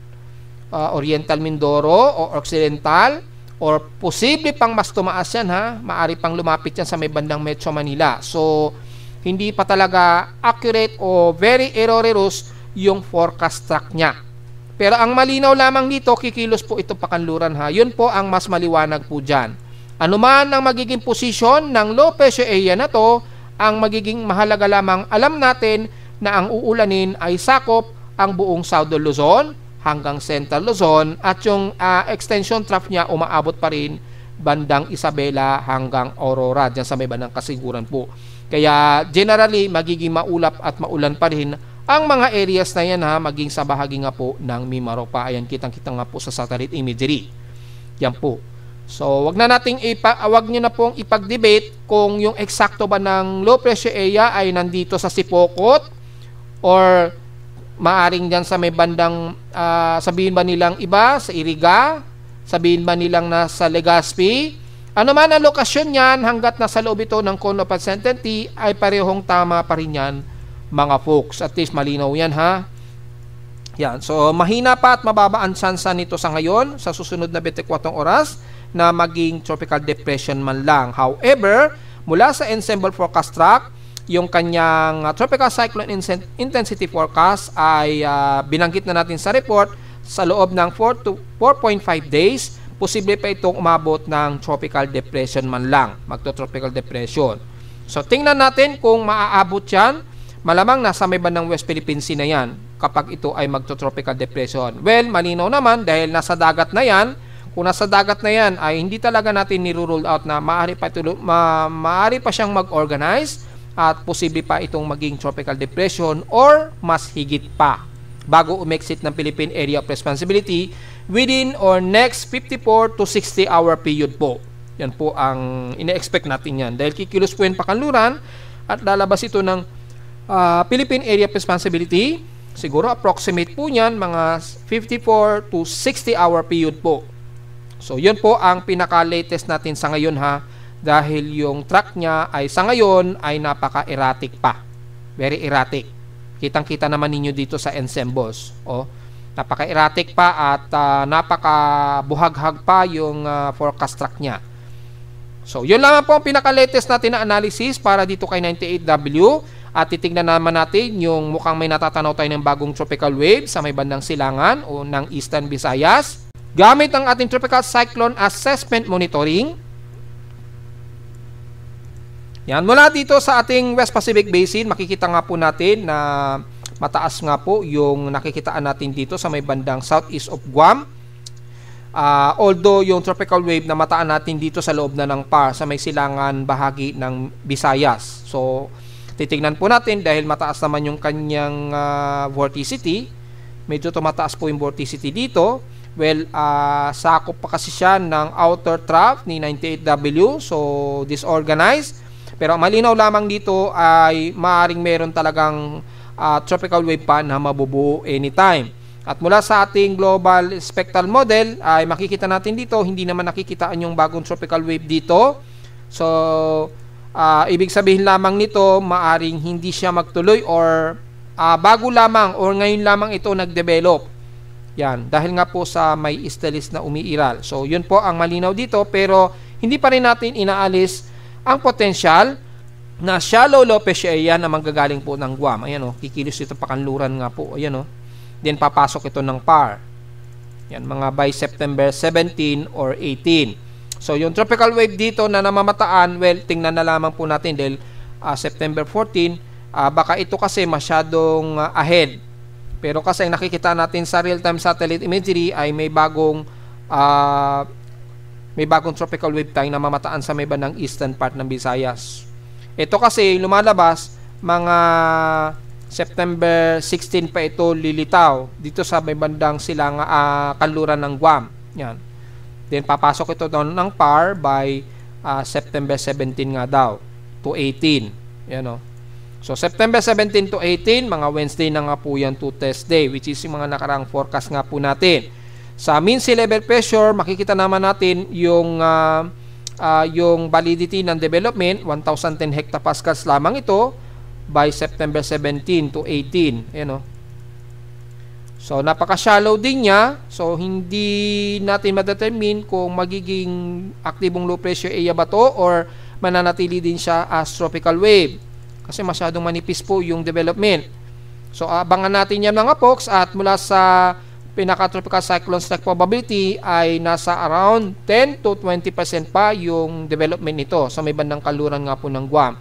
Oriental Mindoro o Occidental, or posible pang mas tumaas yan maari pang lumapit yan sa may bandang Metro Manila. So hindi pa talaga accurate o very erroneous yung forecast track niya. Pero ang malinaw lamang dito, kikilos po ito pakanluran yun po ang mas maliwanag po dyan. Anuman ang magiging posisyon ng low pressure area na to, ang magiging mahalaga lamang alam natin na ang uulanin ay sakop ang buong Southern Luzon hanggang Central Luzon at yung extension trough niya umaabot pa rin bandang Isabela hanggang Aurora dyan sa may bandang Kasiguran po. Kaya generally magiging maulap at maulan pa rin ang mga areas na yan maging sa bahagi nga po ng Mimaropa. Ayan, kitang-kita nga po sa satellite imagery. Yan po. So, wag niyo na pong ipag-debate kung yung eksakto ba ng low pressure area ay nandito sa Sipokot or maaring dyan sa may bandang sabihin ba nilang iba sa Iriga, sabihin ba nilang nasa Legazpi. Ano man ang lokasyon niyan, hanggat nasa loob ito ng cone of uncertainty ay parehong tama pa rin yan mga folks. At least malinaw yan Yan. So mahina pa at mababa ang tsansa nito sa ngayon sa susunod na 24 oras na maging tropical depression man lang. However, mula sa ensemble forecast track, yung kanyang tropical cyclone intensity forecast ay binanggit na natin sa report sa loob ng 4 to 4.5 days, posible pa itong umabot ng tropical depression man lang, magto-tropical depression. So tingnan natin kung maaabot yan, malamang nasa may bandang West Philippine Sea na yan kapag ito ay magto-tropical depression. Well, malinaw naman dahil nasa dagat na yan. Kung nasa dagat na yan ay hindi talaga natin nirule out na maaari pa siyang mag-organize at posible pa itong maging tropical depression or mas higit pa bago umexit ng Philippine Area of Responsibility within or next 54 to 60 hour period po. Yan po ang ine-expect natin yan. Dahil kikilos po yan pakanluran at lalabas ito ng Philippine Area of Responsibility. Siguro approximate po yan mga 54 to 60 hour period po. So yun po ang pinaka-latest natin sa ngayon dahil yung track niya ay sa ngayon ay napaka-erratic pa. Very erratic. Kitang-kita naman ninyo dito sa ensembles. Napaka-erratic pa at napaka-buhaghag pa yung forecast track niya. So, yun lang po ang pinaka-latest natin na analysis para dito kay 98W. At titignan naman natin yung mukhang may natatanaw tayo ng bagong tropical wave sa may bandang silangan o ng Eastern Visayas. Gamit ang ating Tropical Cyclone Assessment Monitoring. Yan, mula dito sa ating West Pacific Basin, makikita nga po natin na mataas nga po yung nakikitaan natin dito sa may bandang southeast of Guam. Although yung tropical wave na mataan natin dito sa loob na ng PAR sa may silangan bahagi ng Visayas. So, titignan po natin dahil mataas naman yung kanyang vorticity. Medyo tumataas po yung vorticity dito. Well, sakop pa kasi siya ng outer trough ni 98W. So, disorganized. Pero malinaw lamang dito ay maaaring meron talagang tropical wave pa na mabubuo anytime. At mula sa ating global spectral model ay makikita natin dito, hindi naman nakikitaan yung bagong tropical wave dito. So, ibig sabihin lamang nito, maaring hindi siya magtuloy or bago lamang or ngayon lamang ito nagdevelop. Yan, dahil nga po sa may stellis na umiiral. So, yun po ang malinaw dito, pero hindi pa rin natin inaalis ang potensyal na shallow low pressure area na manggagaling po ng Guam. Ayan o, kikilos ito pakanluran nga po. Ayan o. Then papasok ito ng PAR. Yan, mga by September 17 or 18. So, yung tropical wave dito na namamataan, well, tingnan na lamang po natin dahil September 14, baka ito kasi masyadong ahead. Pero kasi ang nakikita natin sa real-time satellite imagery ay may bagong tropical wave tayong namamataan sa may bandang eastern part ng Visayas. Ito kasi lumalabas mga September 16 pa ito lilitaw dito sa may bandang silang kanluran ng Guam. Yan. Then papasok ito doon ng PAR by September 17 nga daw to 18. Yan o. So September 17 to 18, mga Wednesday na nga po yan to test day, which is yung mga nakaraang forecast nga po natin. Sa mean sea level pressure, makikita naman natin yung validity ng development, 1,010 hectopascals lamang ito by September 17 to 18. Ayan o. So, napaka-shallow din niya. So, hindi natin ma-determine kung magiging aktibong low pressure area ba to or mananatili din siya as tropical wave. Kasi masyadong manipis po yung development. So, abangan natin yan mga folks at mula sa pinaka-tropical cyclone strike probability ay nasa around 10 to 20% pa yung development nito sa may bandang kaluran nga po ng Guam.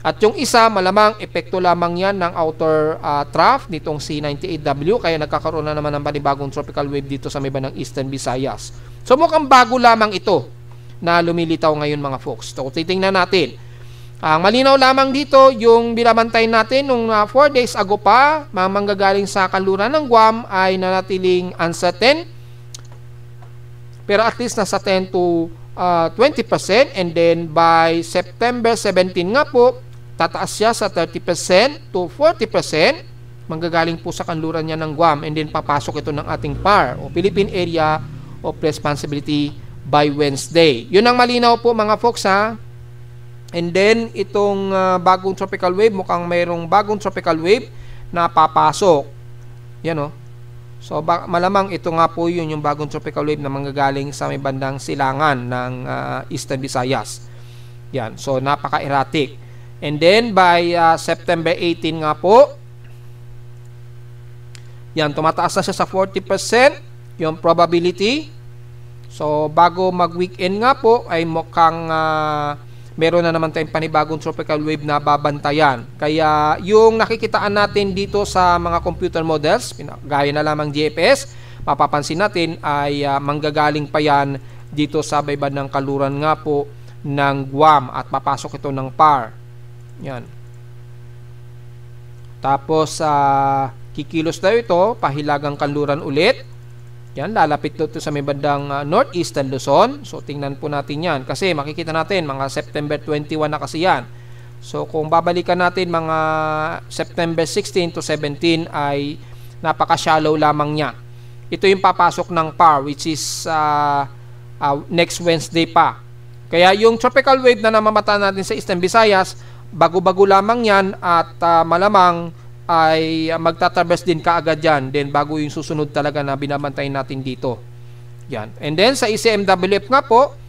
At yung isa, malamang epekto lamang yan ng outer trough nitong C98W, kaya nagkakaroon na naman ng panibagong tropical wave dito sa may bandang Eastern Visayas. So mukhang bago lamang ito na lumilitaw ngayon mga folks. So titingnan natin. Malinaw lamang dito yung binabantay natin nung 4 days ago pa, mga manggagaling sa kanluran ng Guam ay nanatiling uncertain. Pero at least nasa 10 to 20%, and then by September 17 nga po, tataas siya sa 30% to 40%, manggagaling po sa kanluran niya ng Guam, and then papasok ito ng ating PAR o Philippine Area of Responsibility by Wednesday. Yun ang malinaw po mga folks ha. And then itong bagong tropical wave, mukhang mayroong bagong tropical wave na papasok. Yan o. So malamang ito nga po yun yung bagong tropical wave na manggagaling sa may bandang silangan ng Eastern Visayas. Yan. So napaka-erratic. And then by September 18 nga po, yan, tumataas na siya sa 40% yung probability. So bago mag-weekend nga po ay mukhang meron na naman tayong panibagong tropical wave na babantayan. Kaya yung nakikitaan natin dito sa mga computer models, gaya na lamang GPS, mapapansin natin ay manggagaling pa yan dito sa bandang kaluran nga po ng Guam at papasok ito ng PAR. Yan. Tapos kikilos tayo ito, pahilagang kanluran ulit. Yan, lalapit ito sa may bandang northeastern Luzon. So tingnan po natin yan kasi makikita natin mga September 21 na kasi yan. So kung babalikan natin mga September 16 to 17 ay napaka-shallow lamang niya. Ito yung papasok ng PAR, which is next Wednesday pa. Kaya yung tropical wave na namamata natin sa Eastern Visayas, bago-bago lamang yan at malamang ay magtatraverse din kaagad yan. Then bago yung susunod talaga na binabantayin natin dito. Yan. And then sa ECMWF nga po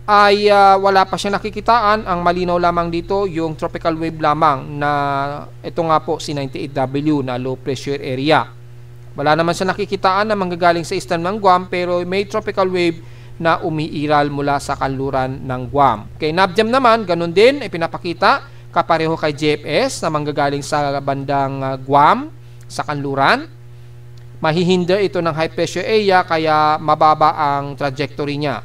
ay wala pa siya nakikitaan. Ang malinaw lamang dito yung tropical wave lamang na ito nga po C98W na low pressure area. Wala naman siya nakikitaan na manggagaling sa eastern ng Guam, pero may tropical wave na umiiral mula sa kanluran ng Guam. Kay NAVDIAM naman, ganun din, ipinapakita kapareho kay JFS na manggagaling sa bandang Guam, sa kanluran. Mahihinder ito ng high pressure area kaya mababa ang trajectory niya.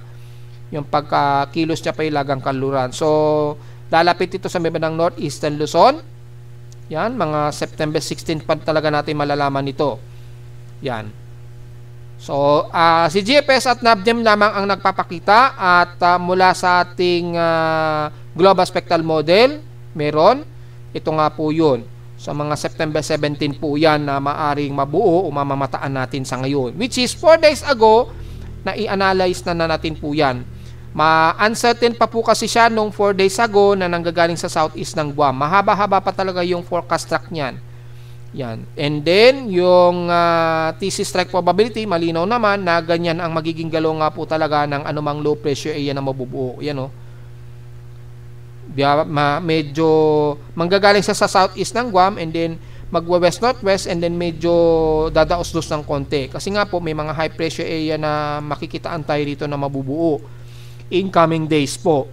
Yung pagkakilos niya pa ilagang kanluran. So, lalapit ito sa may bandang northeastern Luzon. Yan, mga September 16 pa talaga natin malalaman ito. Yan. So, si JFS at NAVDIAM lamang ang nagpapakita at mula sa ating global spectral model, meron. Ito nga po yun. Sa mga September 17 po yan na maaring mabuo o mamamataan natin sa ngayon. Which is 4 days ago, na i-analyze na natin po yan. Ma-uncertain pa po kasi siya nung 4 days ago na nanggagaling sa southeast ng Guam. Mahaba-haba pa talaga yung forecast track niyan. Yan. And then, yung TC strike probability, malinaw naman na ganyan ang magiging galaw nga po talaga ng anumang low pressure area na mabubuo. Yan o. Medyo manggagaling siya sa southeast ng Guam and then magwa-west-northwest and then medyo dadaos-dos ng konti. Kasi nga po, may mga high pressure area na makikitaan tayo rito na mabubuo in coming days po.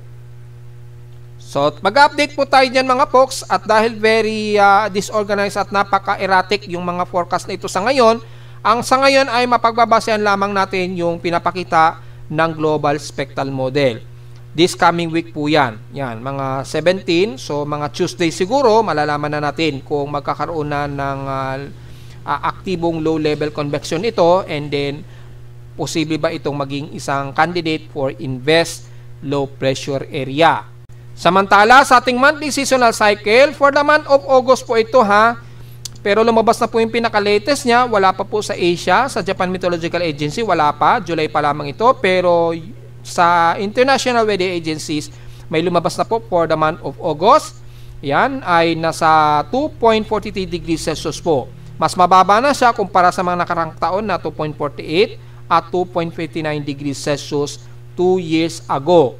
So, mag-update po tayo dyan mga folks at dahil very disorganized at napaka-erratic yung mga forecast na ito sa ngayon, ang sa ngayon ay mapagbabasehan lamang natin yung pinapakita ng Global Spectral Model. This coming week po yan. Yan, mga 17. So, mga Tuesday siguro, malalaman na natin kung magkakaroon na ng aktibong low-level convection ito and then posible ba itong maging isang candidate for invest low pressure area. Samantala, sa ating monthly seasonal cycle, for the month of August po ito ha, pero lumabas na po yung pinaka-latest niya, wala pa po sa Asia, sa Japan Meteorological Agency, wala pa, July pa lamang ito, pero sa international weather agencies, may lumabas na po for the month of August, yan ay nasa 2.43 degrees Celsius po. Mas mababa na siya kumpara sa mga nakarang taon na 2.48 at 2.59 degrees Celsius 2 years ago.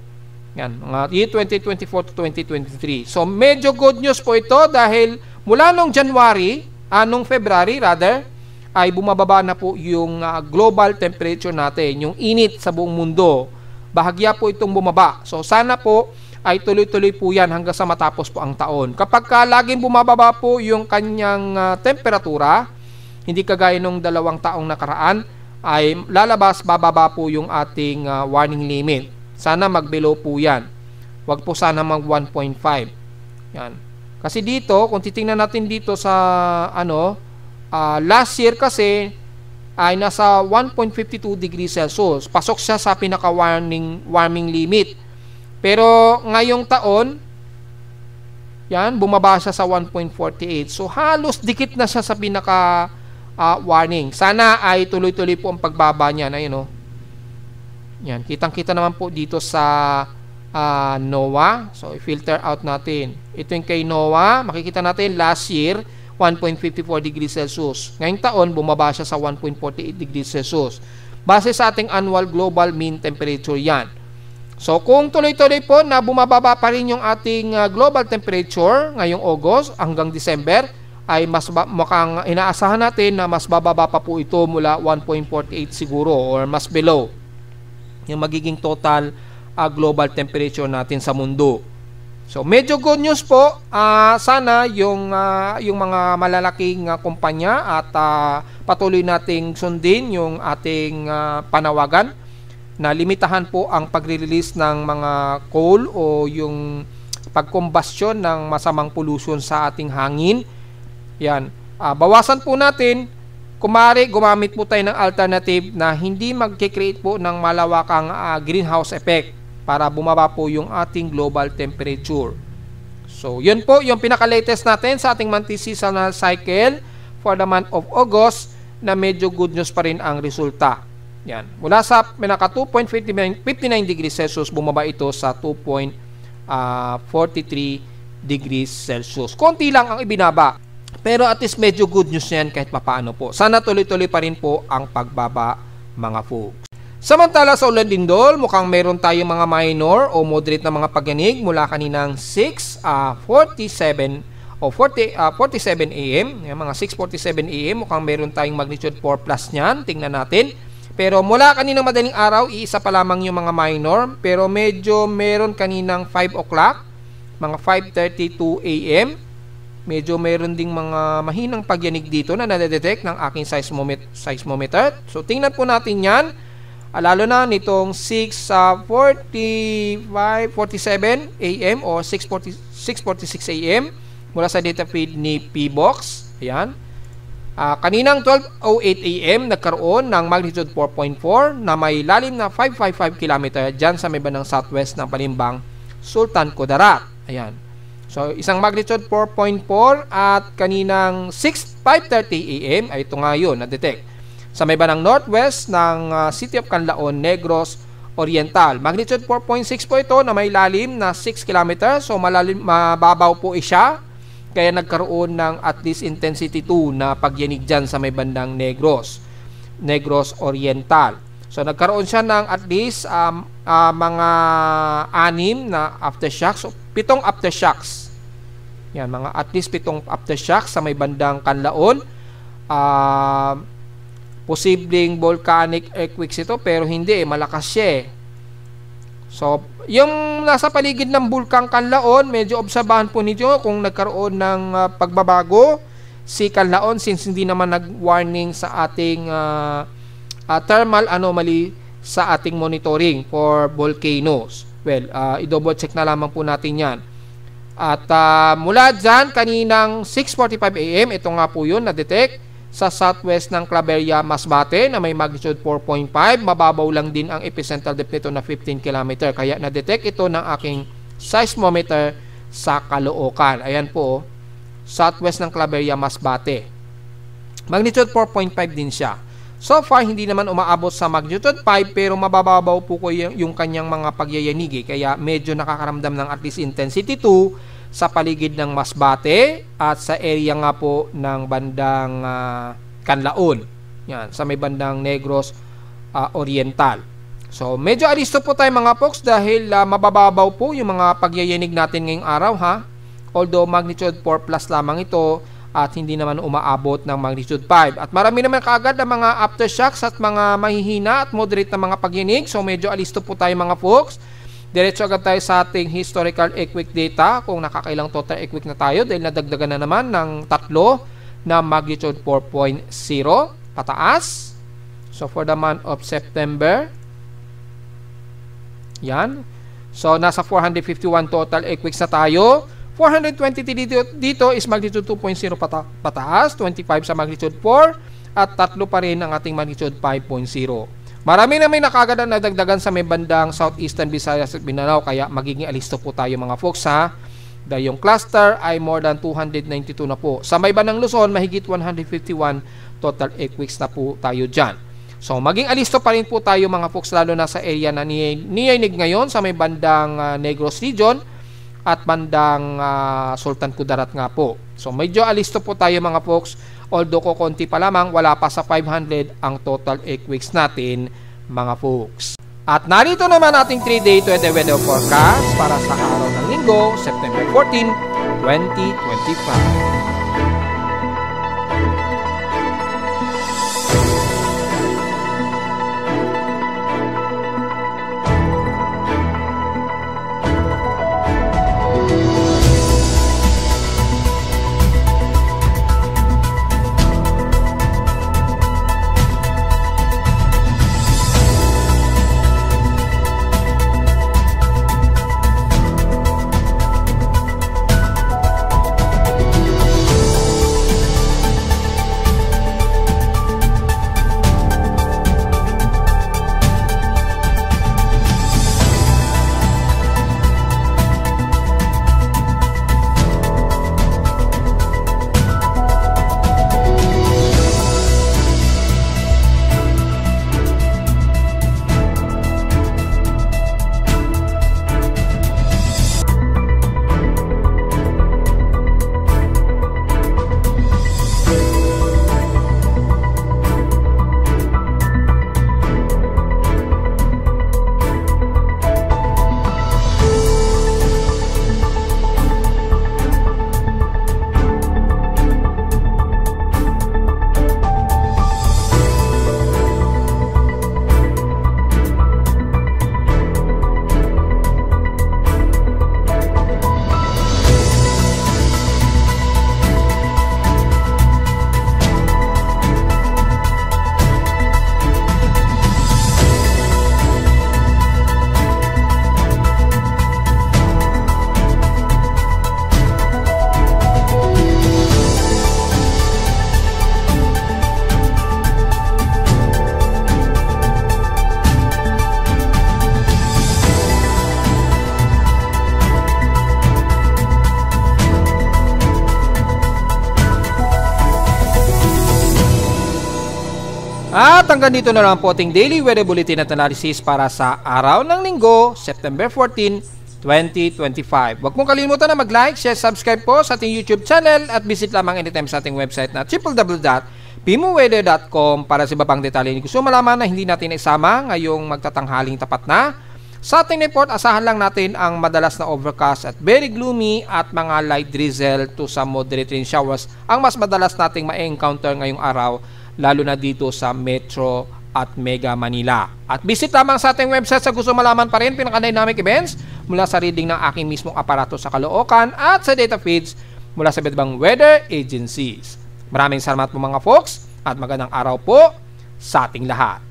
Yan, mga year 2024 to 2023. So, medyo good news po ito dahil mula nung January, nung February rather, ay bumababa na po yung global temperature natin, yung init sa buong mundo. Bahagya po itong bumaba. So, sana po ay tuloy-tuloy po yan hanggang sa matapos po ang taon. Kapag laging bumababa po yung kanyang temperatura, hindi kagaya nung 2 taong nakaraan, ay bababa po yung ating warning limit. Sana mag-below po yan. Huwag po sana mag 1.5. Yan. Kasi dito, kung titingnan natin dito sa last year kasi ay nasa 1.52 degrees Celsius. Pasok siya sa pinaka-warming limit. Pero ngayong taon, yan, bumaba siya sa 1.48. So halos dikit na siya sa pinaka warning. Sana ay tuloy-tuloy po ang pagbaba niyan. Ayun, yan, kitang-kita naman po dito sa NOAA. So, i-filter out natin. Ito yung kay NOAA. Makikita natin last year, 1.54 degrees Celsius. Ngayong taon, bumaba siya sa 1.48 degrees Celsius. Base sa ating annual global mean temperature yan. So, kung tuloy-tuloy po na bumababa pa rin yung ating global temperature ngayong August hanggang December, ay mas mukhang inaasahan natin na mas bababa pa po ito mula 1.48 siguro or mas below yung magiging total global temperature natin sa mundo. So medyo good news po, sana yung mga malalaking kumpanya at patuloy nating sundin yung ating panawagan na limitahan po ang pagre-release ng mga coal o yung pagkombustion ng masamang pollution sa ating hangin. Yan. Bawasan po natin, kumari gumamit po tayo ng alternative na hindi magke-create po ng malawakang greenhouse effect para bumaba po yung ating global temperature. So, yun po yung pinaka-latest natin sa ating monthly seasonal cycle for the month of August na medyo good news pa rin ang resulta. Yan. Mula sa pinaka 2.59 degrees Celsius, bumaba ito sa 2.43 degrees Celsius. Konti lang ang ibinaba. Pero at least medyo good news yan kahit papaano po. Sana tuloy-tuloy pa rin po ang pagbaba mga folks. Samantala sa Ulan Lindol, mukhang meron tayong mga minor o moderate na mga pagyanig mula kaninang 6:47 AM. Mga 6:47 AM, mukhang meron tayong magnitude 4 plus niyan. Tingnan natin. Pero mula kaninang madaling araw, iisa pa lamang yung mga minor. Pero medyo meron kaninang 5 o'clock, mga 5:32 AM. Medyo meron ding mga mahinang pagyanig dito na nadedetect ng aking seismometer. So, tingnan po natin yan. Lalo na nitong 6:47 AM o 6:46 AM mula sa data feed ni PBox. Ayan. Kaninang 12:08 AM nagkaroon ng magnitude 4.4 na may lalim na 555 km dyan sa may bandang southwest ng Palimbang, Sultan Kudarat. Ayan. So, isang magnitude 4.4 at kaninang 5:30 AM ay ito nga yun, na-detect sa may bandang northwest ng City of Canlaon, Negros Oriental. Magnitude 4.6 po ito na may lalim na 6 km. So, mababaw po siya. Kaya nagkaroon ng at least intensity 2 na pagyanig dyan sa may bandang Negros Oriental. So, nagkaroon siya ng at least mga 6 na aftershocks. So, 7 aftershocks. Yan, mga at least 7 aftershocks sa may bandang Canlaon. Posibleng volcanic earthquakes ito, pero hindi, malakas siya. So, yung nasa paligid ng Bulkang Canlaon, medyo obserbahan po ninyo kung nagkaroon ng pagbabago si Canlaon since hindi naman nag-warning sa ating thermal anomaly sa ating monitoring for volcanoes. Well, i-double check na lamang po natin yan. At mula dyan, kaninang 6:45 AM, ito nga po yun, na-detect sa southwest ng Claveria, Masbate na may magnitude 4.5. Mababaw lang din ang epicentral depth nito na 15 km. Kaya na-detect ito ng aking seismometer sa Caloocan. Ayan po, southwest ng Claveria, Masbate. Magnitude 4.5 din siya. So far, hindi naman umaabot sa magnitude 5 pero mabababaw po ko yung kanyang mga pagyayanig. Kaya medyo nakakaramdam ng at least intensity 2 sa paligid ng Masbate at sa area nga po ng bandang Canlaon. Yan, sa may bandang Negros Oriental. So, medyo alisto po tayo mga folks dahil mabababaw po yung mga pagyayanig natin ngayong araw ha. Although magnitude 4 plus lamang ito at hindi naman umaabot ng magnitude 5. At marami naman kaagad ang mga aftershocks at mga mahihina at moderate na mga pagyanig. So, medyo alisto po tayo mga folks. Diretso agad tayo sa ating historical earthquake data kung nakakailang total earthquake na tayo dahil nadagdagan na naman ng 3 na magnitude 4.0 pataas. So for the month of September, yan. So nasa 451 total earthquakes na tayo. 423 dito is magnitude 2.0 pataas, 25 sa magnitude 4 at 3 pa rin ang ating magnitude 5.0. Marami na may nakagad na nadagdagan sa may bandang Southeastern Visayas at Mindanao kaya magiging alisto po tayo mga folks ha. Dahil yung cluster ay more than 292 na po. Sa may bandang Luzon, mahigit 151 total earthquakes na po tayo dyan. So maging alisto pa rin po tayo mga folks lalo na sa area na niyanig ngayon sa may bandang Negros Region at bandang Sultan Kudarat nga po. So medyo alisto po tayo mga folks. Although konti pa lamang, wala pa sa 500 ang total earthquakes natin mga folks. At narito naman ating 3-day weather forecast para sa araw ng Linggo, September 14, 2025. At hanggang dito na lang po ating daily weather bulletin at analysis para sa araw ng Linggo, September 14, 2025. Huwag mong kalimutan na mag-like, share, subscribe po sa ating YouTube channel at visit lamang anytime sa ating website na www.pimoweather.com para sa iba pang detalye. Gusto malaman na hindi natin isama ngayong magtatanghaling tapat na. Sa ating report, asahan lang natin ang madalas na overcast at very gloomy at mga light drizzle to some moderate rain showers ang mas madalas nating ma-encounter ngayong araw, lalo na dito sa Metro at Mega Manila. At visit lamang sa ating website sa gusto malaman pa rin pinaka-dynamic events mula sa reading ng aking mismong aparato sa Caloocan at sa data feeds mula sa iba't ibang weather agencies. Maraming salamat po mga folks at magandang araw po sa ating lahat.